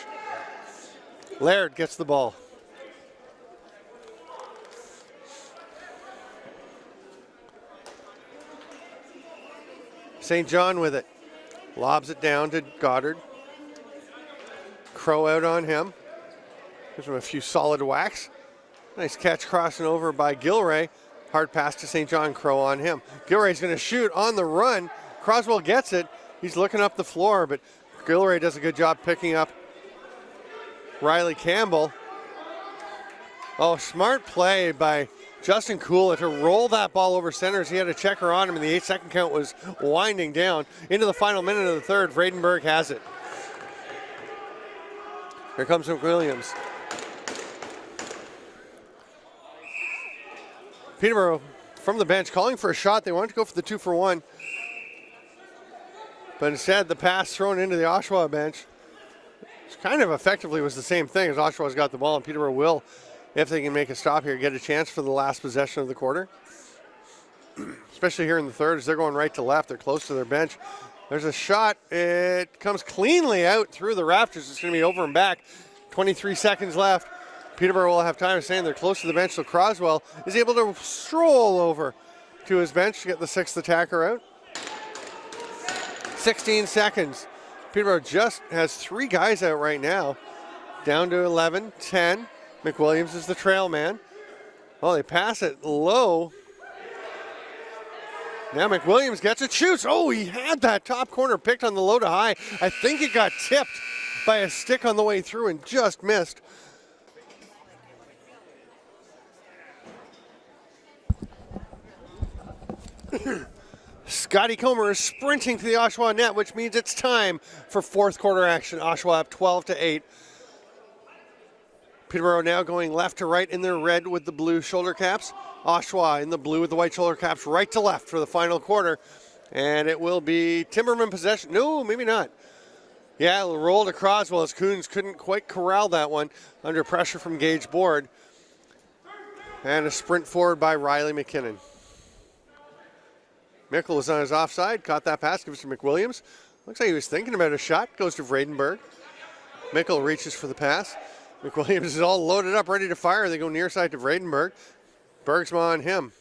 Laird gets the ball. St. John with it. Lobs it down to Goddard. Crow out on him. Gives him a few solid whacks. Nice catch crossing over by Gilray. Hard pass to St. John. Crow on him. Gilray's going to shoot on the run. Croswell gets it. He's looking up the floor, but Gilray does a good job picking up Riley Campbell. Oh, smart play by Justin Kula to roll that ball over center as he had a checker on him, and the 8-second count was winding down. Into the final minute of the third, Vredenberg has it. Here comes McWilliams. Peterborough from the bench calling for a shot. They wanted to go for the 2-for-1. But instead, the pass thrown into the Oshawa bench. Which kind of effectively was the same thing as Oshawa's got the ball, and Peterborough will, if they can make a stop here, get a chance for the last possession of the quarter. Especially here in the third as they're going right to left. They're close to their bench. There's a shot. It comes cleanly out through the rafters. It's going to be over and back. 23 seconds left. Peterborough will have time of saying they're close to the bench, so Croswell is able to stroll over to his bench to get the sixth attacker out. 16 seconds. Peterborough just has 3 guys out right now. Down to 11, 10. McWilliams is the trail man. Oh, they pass it low. Now McWilliams gets it, shoots. Oh, he had that top corner picked on the low to high. I think it got tipped by a stick on the way through and just missed. Scotty Comer is sprinting to the Oshawa net, which means it's time for fourth quarter action. Oshawa up 12-8. Peterborough now going left to right in their red with the blue shoulder caps. Oshawa in the blue with the white shoulder caps right to left for the final quarter. And it will be Timbermen possession. No, maybe not. Yeah, it'll roll to Croswell as Coons couldn't quite corral that one under pressure from Gage Board. And a sprint forward by Riley McKinnon. Mickle was on his offside, caught that pass, gives to McWilliams. Looks like he was thinking about a shot, goes to Vredenberg. Mickle reaches for the pass. McWilliams is all loaded up, ready to fire. They go near side to Vredenberg. Bergsma on him.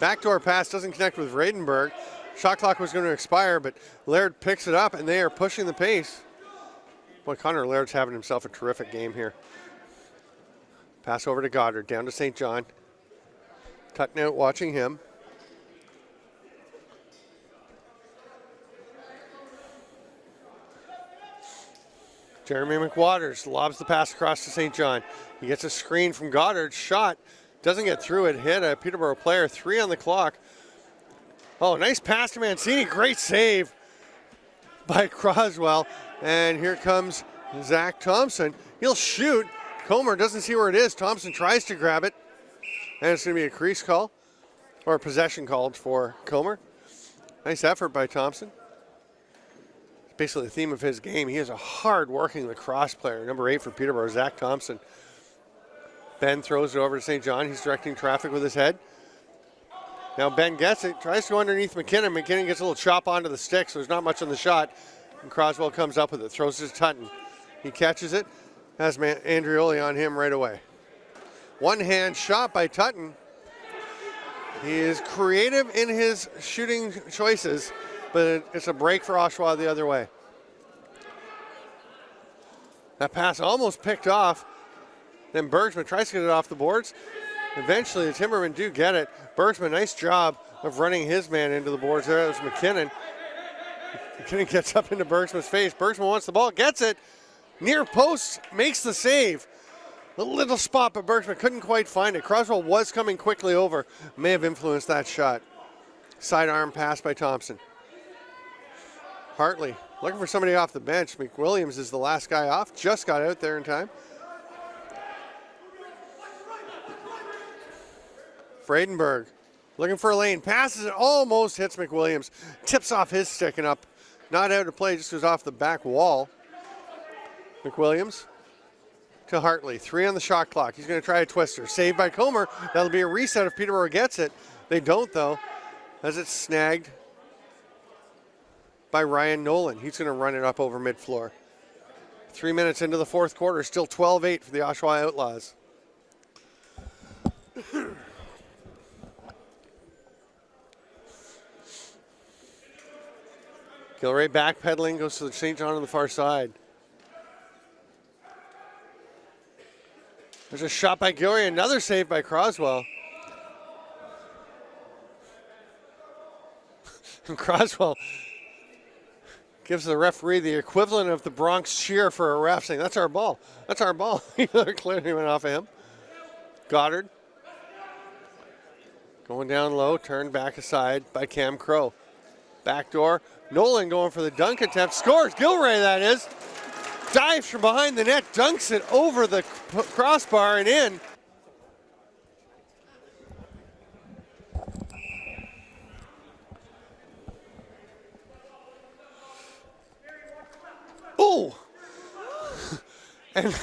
Backdoor pass doesn't connect with Vredenberg. Shot clock was going to expire, but Laird picks it up, and they are pushing the pace. Boy, Connor Laird's having himself a terrific game here. Pass over to Goddard, down to St. John. Tutton out watching him. Jeremy McWaters lobs the pass across to St. John. He gets a screen from Goddard. Shot. Doesn't get through it. Hit a Peterborough player. 3 on the clock. Oh, nice pass to Mancini. Great save by Croswell. And here comes Zach Thompson. He'll shoot. Comer doesn't see where it is. Thompson tries to grab it. And it's going to be a crease call. Or a possession called for Comer. Nice effort by Thompson. Basically the theme of his game. He is a hard-working lacrosse player. Number 8 for Peterborough, Zach Thompson. Ben throws it over to St. John. He's directing traffic with his head. Now Ben gets it, tries to go underneath McKinnon. McKinnon gets a little chop onto the stick, so there's not much on the shot. And Croswell comes up with it, throws it to Tutton. He catches it, has Andrioli on him right away. One-hand shot by Tutton. He is creative in his shooting choices, but it's a break for Oshawa the other way. That pass almost picked off. Then Bergsman tries to get it off the boards. Eventually the Timbermen do get it. Bergsman, nice job of running his man into the boards there. That was McKinnon. McKinnon gets up into Bergsman's face. Bergsman wants the ball, gets it. Near post, makes the save. A little spot, but Bergman couldn't quite find it. Croswell was coming quickly over. May have influenced that shot. Sidearm pass by Thompson. Hartley looking for somebody off the bench. McWilliams is the last guy off. Just got out there in time. Fredenberg looking for a lane. Passes it. Almost hits McWilliams. Tips off his stick and up. Not out of play. Just goes off the back wall. McWilliams to Hartley. 3 on the shot clock. He's going to try a twister. Saved by Comer. That'll be a reset if Peterborough gets it. They don't, though, as it's snagged by Ryan Nolan. He's going to run it up over mid-floor. 3 minutes into the fourth quarter. Still 12-8 for the Oshawa Outlaws. Gilray backpedaling, goes to St. John on the far side. There's a shot by Gilray, another save by Croswell. And Croswell gives the referee the equivalent of the Bronx cheer for a ref, saying, "That's our ball. That's our ball." Clearly went off of him. Goddard going down low, turned back aside by Cam Crow. Backdoor. Nolan going for the dunk attempt. Scores. Gilray, that is. Dives from behind the net, dunks it over the crossbar and in. Oh! And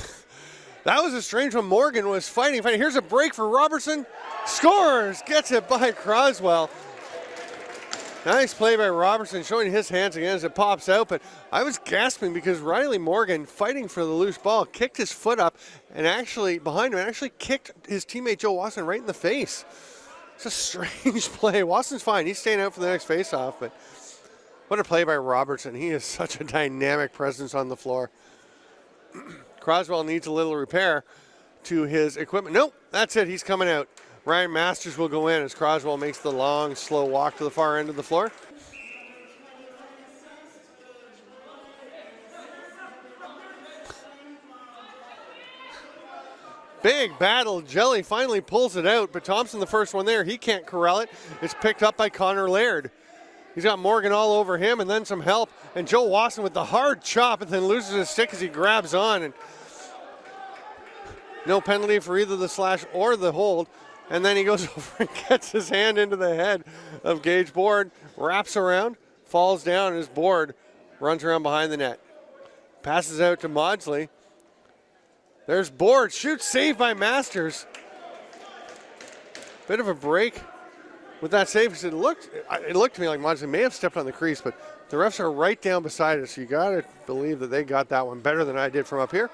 that was a strange one. Morgan was fighting. Here's a break for Robertson. Scores! Gets it by Croswell. Nice play by Robertson, showing his hands again as it pops out, but I was gasping because Riley Morgan, fighting for the loose ball, kicked his foot up and actually, behind him, actually kicked his teammate Joe Watson right in the face. It's a strange play. Watson's fine. He's staying out for the next face-off, but what a play by Robertson. He is such a dynamic presence on the floor. Croswell needs a little repair to his equipment. Nope, that's it. He's coming out. Ryan Masters will go in as Croswell makes the long, slow walk to the far end of the floor. Big battle. Jelly finally pulls it out, but Thompson, the first one there, he can't corral it. It's picked up by Connor Laird. He's got Morgan all over him and then some help. And Joe Watson with the hard chop and then loses his stick as he grabs on. And no penalty for either the slash or the hold. And then he goes over and gets his hand into the head of Gage Board, wraps around, falls down, and his Board runs around behind the net. Passes out to Maudsley. There's Board, shoots, saved by Masters. Bit of a break with that save because it looked to me like Maudsley may have stepped on the crease, but the refs are right down beside us, so you got to believe that they got that one better than I did from up here.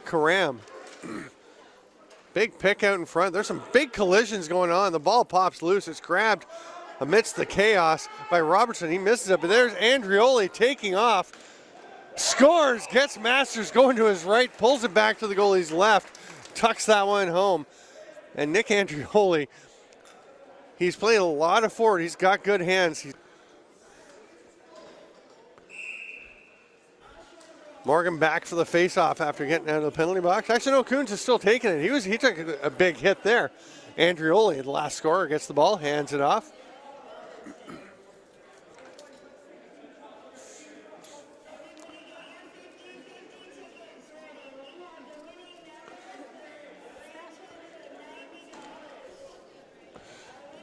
Karam. Big pick out in front. There's some big collisions going on. The ball pops loose. It's grabbed amidst the chaos by Robertson. He misses it, but there's Andrioli taking off. Scores, gets Masters going to his right, pulls it back to the goalie's left, tucks that one home. And Nick Andrioli, he's played a lot of forward. He's got good hands. Morgan back for the face-off after getting out of the penalty box. Actually, no, Coons is still taking it. He took a big hit there. Andrioli, the last scorer, gets the ball, hands it off.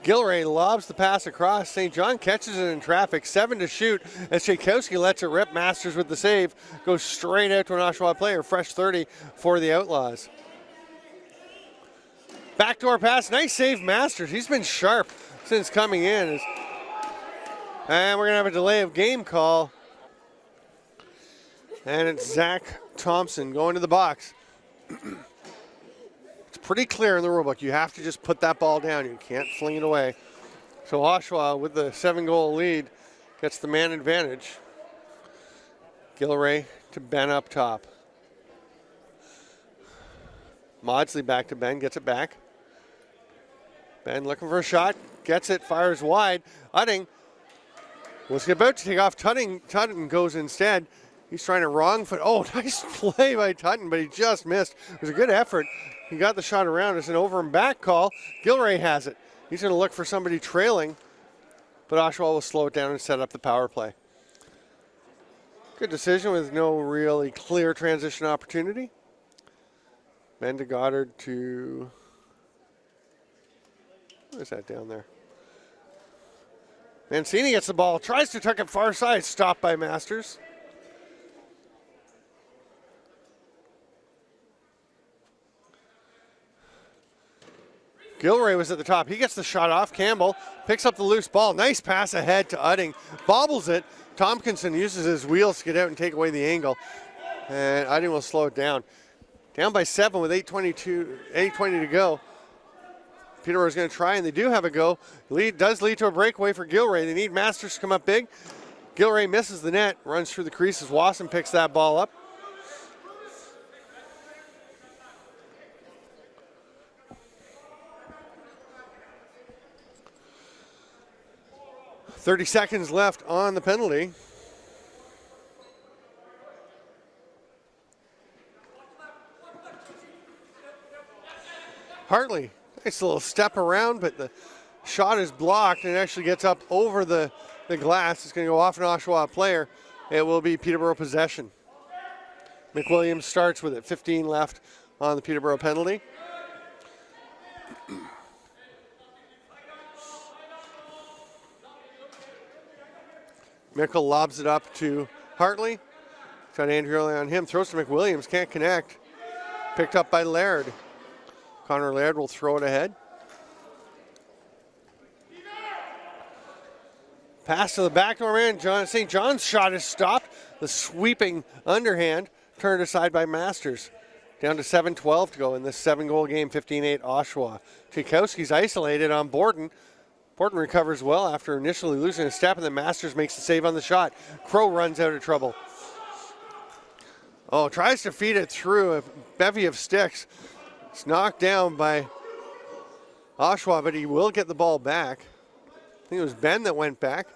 Gilray lobs the pass across. St. John catches it in traffic. 7 to shoot as Tchaikovsky lets it rip. Masters with the save. Goes straight out to an Oshawa player. Fresh 30 for the Outlaws. Backdoor pass. Nice save, Masters. He's been sharp since coming in. And we're going to have a delay of game call. And it's Zach Thompson going to the box. Pretty clear in the rulebook. You have to just put that ball down. You can't fling it away. So Oshawa, with the 7-goal lead, gets the man advantage. Gilray to Ben up top. Maudsley back to Ben, gets it back. Ben looking for a shot, gets it, fires wide. Utting was about to take off. Tutton goes instead. He's trying to wrong foot. Oh, nice play by Tutton, but he just missed. It was a good effort. He got the shot around. It's an over and back call. Gilray has it. He's going to look for somebody trailing, but Oshawa will slow it down and set up the power play. Good decision with no really clear transition opportunity. Ben to Goddard to, what is that down there? Mancini gets the ball, tries to tuck it far side, stopped by Masters. Gilray was at the top. He gets the shot off. Campbell picks up the loose ball. Nice pass ahead to Udding. Bobbles it. Tompkinson uses his wheels to get out and take away the angle. And Udding will slow it down. Down by 7 with 8:20 to go. Peterborough is going to try, and they do have a go. Does lead to a breakaway for Gilray. They need Masters to come up big. Gilray misses the net, runs through the creases. Wasson picks that ball up. .30 seconds left on the penalty. Hartley, nice little step around, but the shot is blocked and it actually gets up over the glass. It's going to go off an Oshawa player. It will be Peterborough possession. McWilliams starts with it. 15 left on the Peterborough penalty. Mickle lobs it up to Hartley. Got Andrew early on him. Throws to McWilliams. Can't connect. Picked up by Laird. Connor Laird will throw it ahead. Pass to the backdoor man. St. John's shot is stopped. The sweeping underhand turned aside by Masters. Down to 7:12 to go in this 7-goal game. 15-8 Oshawa. Tchaikovsky's isolated on Borden. Borden recovers well after initially losing a step, and then Masters makes the save on the shot. Crow runs out of trouble. Oh, tries to feed it through a bevy of sticks. It's knocked down by Oshawa, but he will get the ball back. I think it was Ben that went back.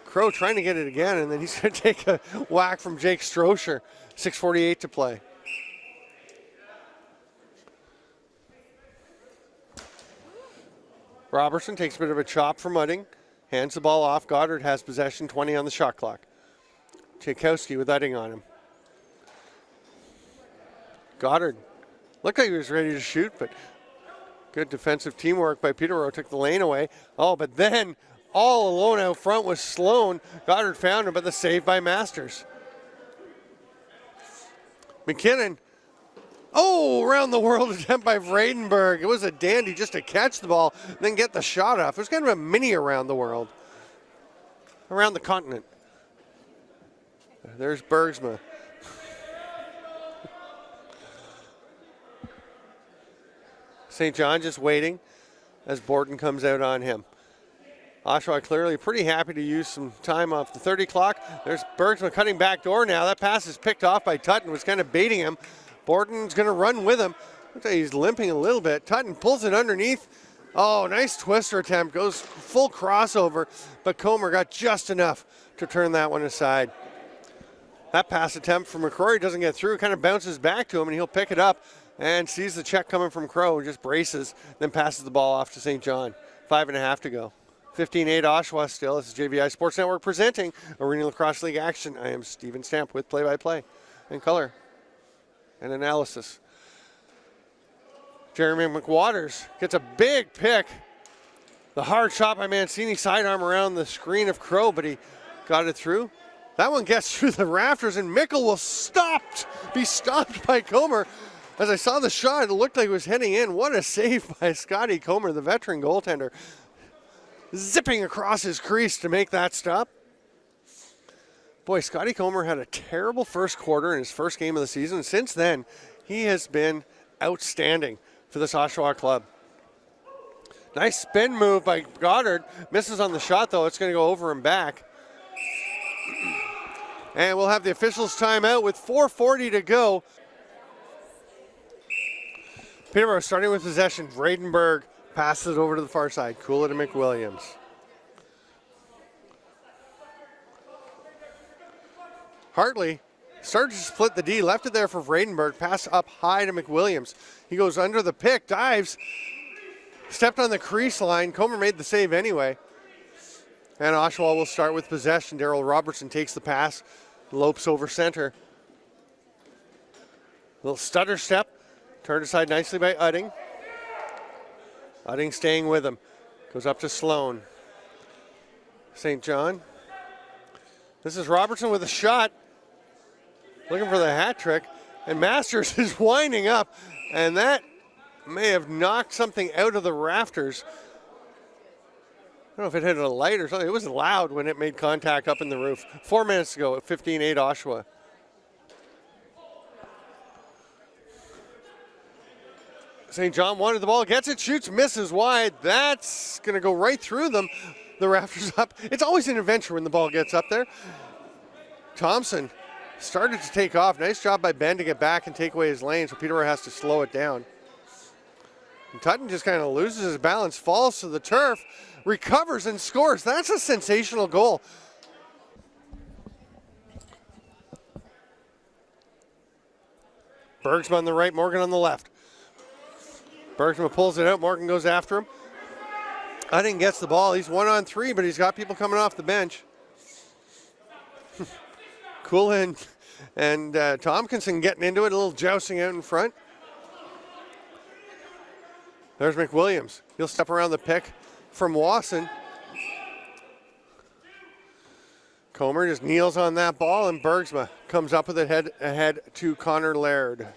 Crow trying to get it again, and then he's going to take a whack from Jake Strocher. 6:48 to play. Robertson takes a bit of a chop from Udding. Hands the ball off. Goddard has possession. 20 on the shot clock. Tchaikovsky with Udding on him. Goddard looked like he was ready to shoot, but good defensive teamwork by Peterborough. Took the lane away. Oh, but then all alone out front was Sloan. Goddard found him, but the save by Masters. McKinnon. Oh, around the world attempt by Vredenberg. It was a dandy just to catch the ball, then get the shot off. It was kind of a mini around the world. Around the continent. There's Bergsma. St. John just waiting as Borden comes out on him. Oshawa clearly pretty happy to use some time off the 30 clock. There's Bergsma cutting back door now. That pass is picked off by Tutton, was kind of baiting him. Borden's going to run with him. Looks like he's limping a little bit. Tutton pulls it underneath. Oh, nice twister attempt. Goes full crossover, but Comer got just enough to turn that one aside. That pass attempt from McCrory doesn't get through. Kind of bounces back to him, and he'll pick it up and sees the check coming from Crow. Just braces, then passes the ball off to St. John. 5.5 to go. 15-8 Oshawa still. This is JVI Sports Network presenting Arena Lacrosse League action. I am Steven Stamp with play-by-play and color and analysis. Jeremy McWaters gets a big pick. The hard shot by Mancini, sidearm around the screen of Crow, but he got it through. That one gets through the rafters, and Mickle will be stopped by Comer. As I saw the shot, it looked like it was heading in. What a save by Scotty Comer, the veteran goaltender. Zipping across his crease to make that stop. Boy, Scotty Comer had a terrible first quarter in his first game of the season. Since then, he has been outstanding for this Oshawa club. Nice spin move by Goddard. Misses on the shot, though. It's going to go over and back. And we'll have the officials timeout with 4:40 to go. Peterborough starting with possession. Vredenberg passes it over to the far side. Cool it to McWilliams. Hartley Started to split the D, left it there for Vredenberg. Pass up high to McWilliams. He goes under the pick, dives, stepped on the crease line. Comer made the save anyway. And Oshawa will start with possession. Daryl Robertson takes the pass, lopes over center. Little stutter step, turned aside nicely by Udding. Udding staying with him. Goes up to Sloan. St. John. This is Robertson with a shot. Looking for the hat trick. And Masters is winding up. And that may have knocked something out of the rafters. I don't know if it hit a light or something. It was loud when it made contact up in the roof. 4 minutes to go at 15-8 Oshawa. St. John wanted the ball, gets it, shoots, misses wide. That's going to go right through them. The rafters up. It's always an adventure when the ball gets up there. Thompson started to take off. Nice job by Ben to get back and take away his lane, so Peterborough has to slow it down. And Tutton just kind of loses his balance, falls to the turf, recovers and scores. That's a sensational goal. Bergsma on the right, Morgan on the left. Bergsma pulls it out, Morgan goes after him. Udding gets the ball, he's 1-on-3, but he's got people coming off the bench. Coolin and Tompkinson getting into it, a little jousting out in front. There's McWilliams. He'll step around the pick from Wasson. Comer just kneels on that ball, and Bergsma comes up with it ahead to Connor Laird.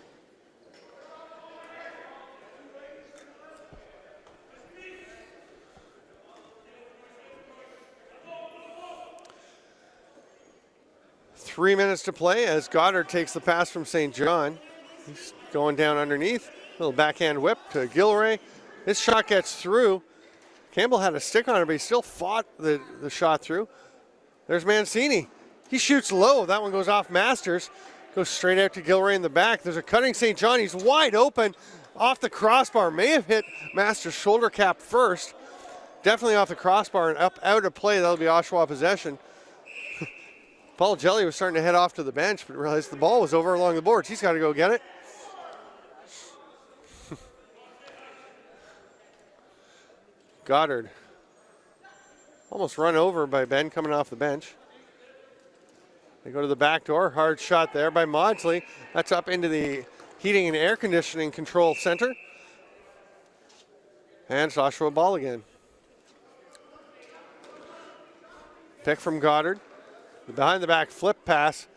Three minutes to play as Goddard takes the pass from St. John. He's going down underneath. Little backhand whip to Gilray. This shot gets through. Campbell had a stick on it, but he still fought the shot through. There's Mancini. He shoots low. That one goes off Masters. Goes straight out to Gilray in the back. There's a cutting St. John. He's wide open off the crossbar. May have hit Masters' shoulder cap first. Definitely off the crossbar and up out of play. That'll be Oshawa possession. Paul Jelly was starting to head off to the bench, but realized the ball was over along the boards. He's got to go get it. Goddard. Almost run over by Ben coming off the bench. They go to the back door. Hard shot there by Maudsley. That's up into the heating and air conditioning control center. And it's Oshawa ball again. Pick from Goddard. Behind the back flip pass.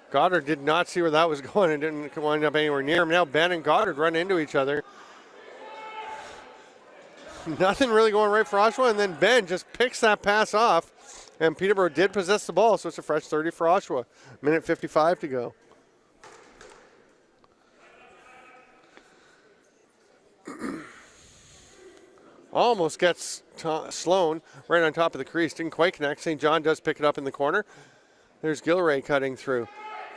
Goddard did not see where that was going and didn't wind up anywhere near him. Now Ben and Goddard run into each other. Nothing really going right for Oshawa, and then Ben just picks that pass off, and Peterborough did possess the ball, so it's a fresh 30 for Oshawa. Minute 55 to go. Almost gets Sloan right on top of the crease. Didn't quite connect. St. John does pick it up in the corner. There's Gilray cutting through.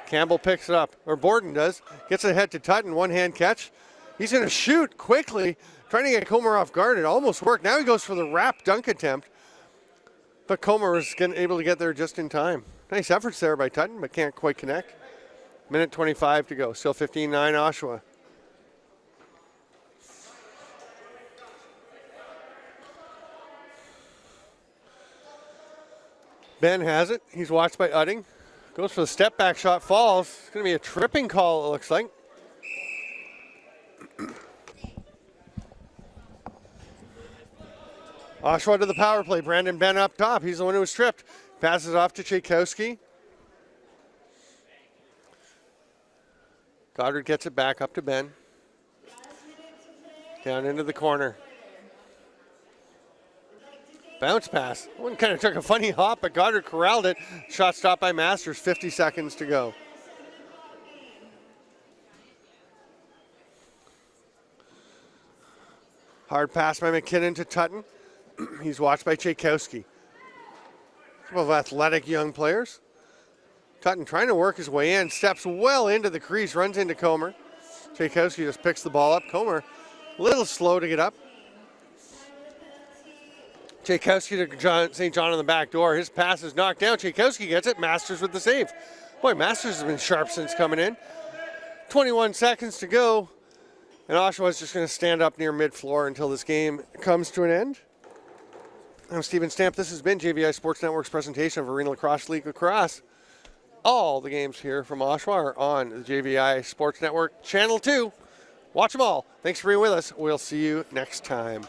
Campbell picks it up, or Borden does. Gets it ahead to Tutton, one-hand catch. He's going to shoot quickly, trying to get Comer off guard. It almost worked. Now he goes for the wrap dunk attempt. But Comer was able to get there just in time. Nice efforts there by Tutton, but can't quite connect. Minute 25 to go. Still 15-9 Oshawa. Ben has it. He's watched by Udding. Goes for the step back shot, falls. It's going to be a tripping call, it looks like. Oshawa to the power play. Brandon Ben up top. He's the one who was tripped. Passes off to Tchaikovsky. Goddard gets it back up to Ben. Down into the corner. Bounce pass. One kind of took a funny hop, but Goddard corralled it. Shot stopped by Masters. 50 seconds to go. Hard pass by McKinnon to Tutton. He's watched by Tchaikovsky. A couple of athletic young players. Tutton trying to work his way in. Steps well into the crease. Runs into Comer. Tchaikovsky just picks the ball up. Comer a little slow to get up. Tchaikovsky to St. John on the back door. His pass is knocked down. Tchaikovsky gets it. Masters with the save. Boy, Masters has been sharp since coming in. 21 seconds to go. And Oshawa is just going to stand up near mid-floor until this game comes to an end. I'm Stephen Stamp. This has been JVI Sports Network's presentation of Arena Lacrosse League Lacrosse. All the games here from Oshawa are on the JVI Sports Network Channel 2. Watch them all. Thanks for being with us. We'll see you next time.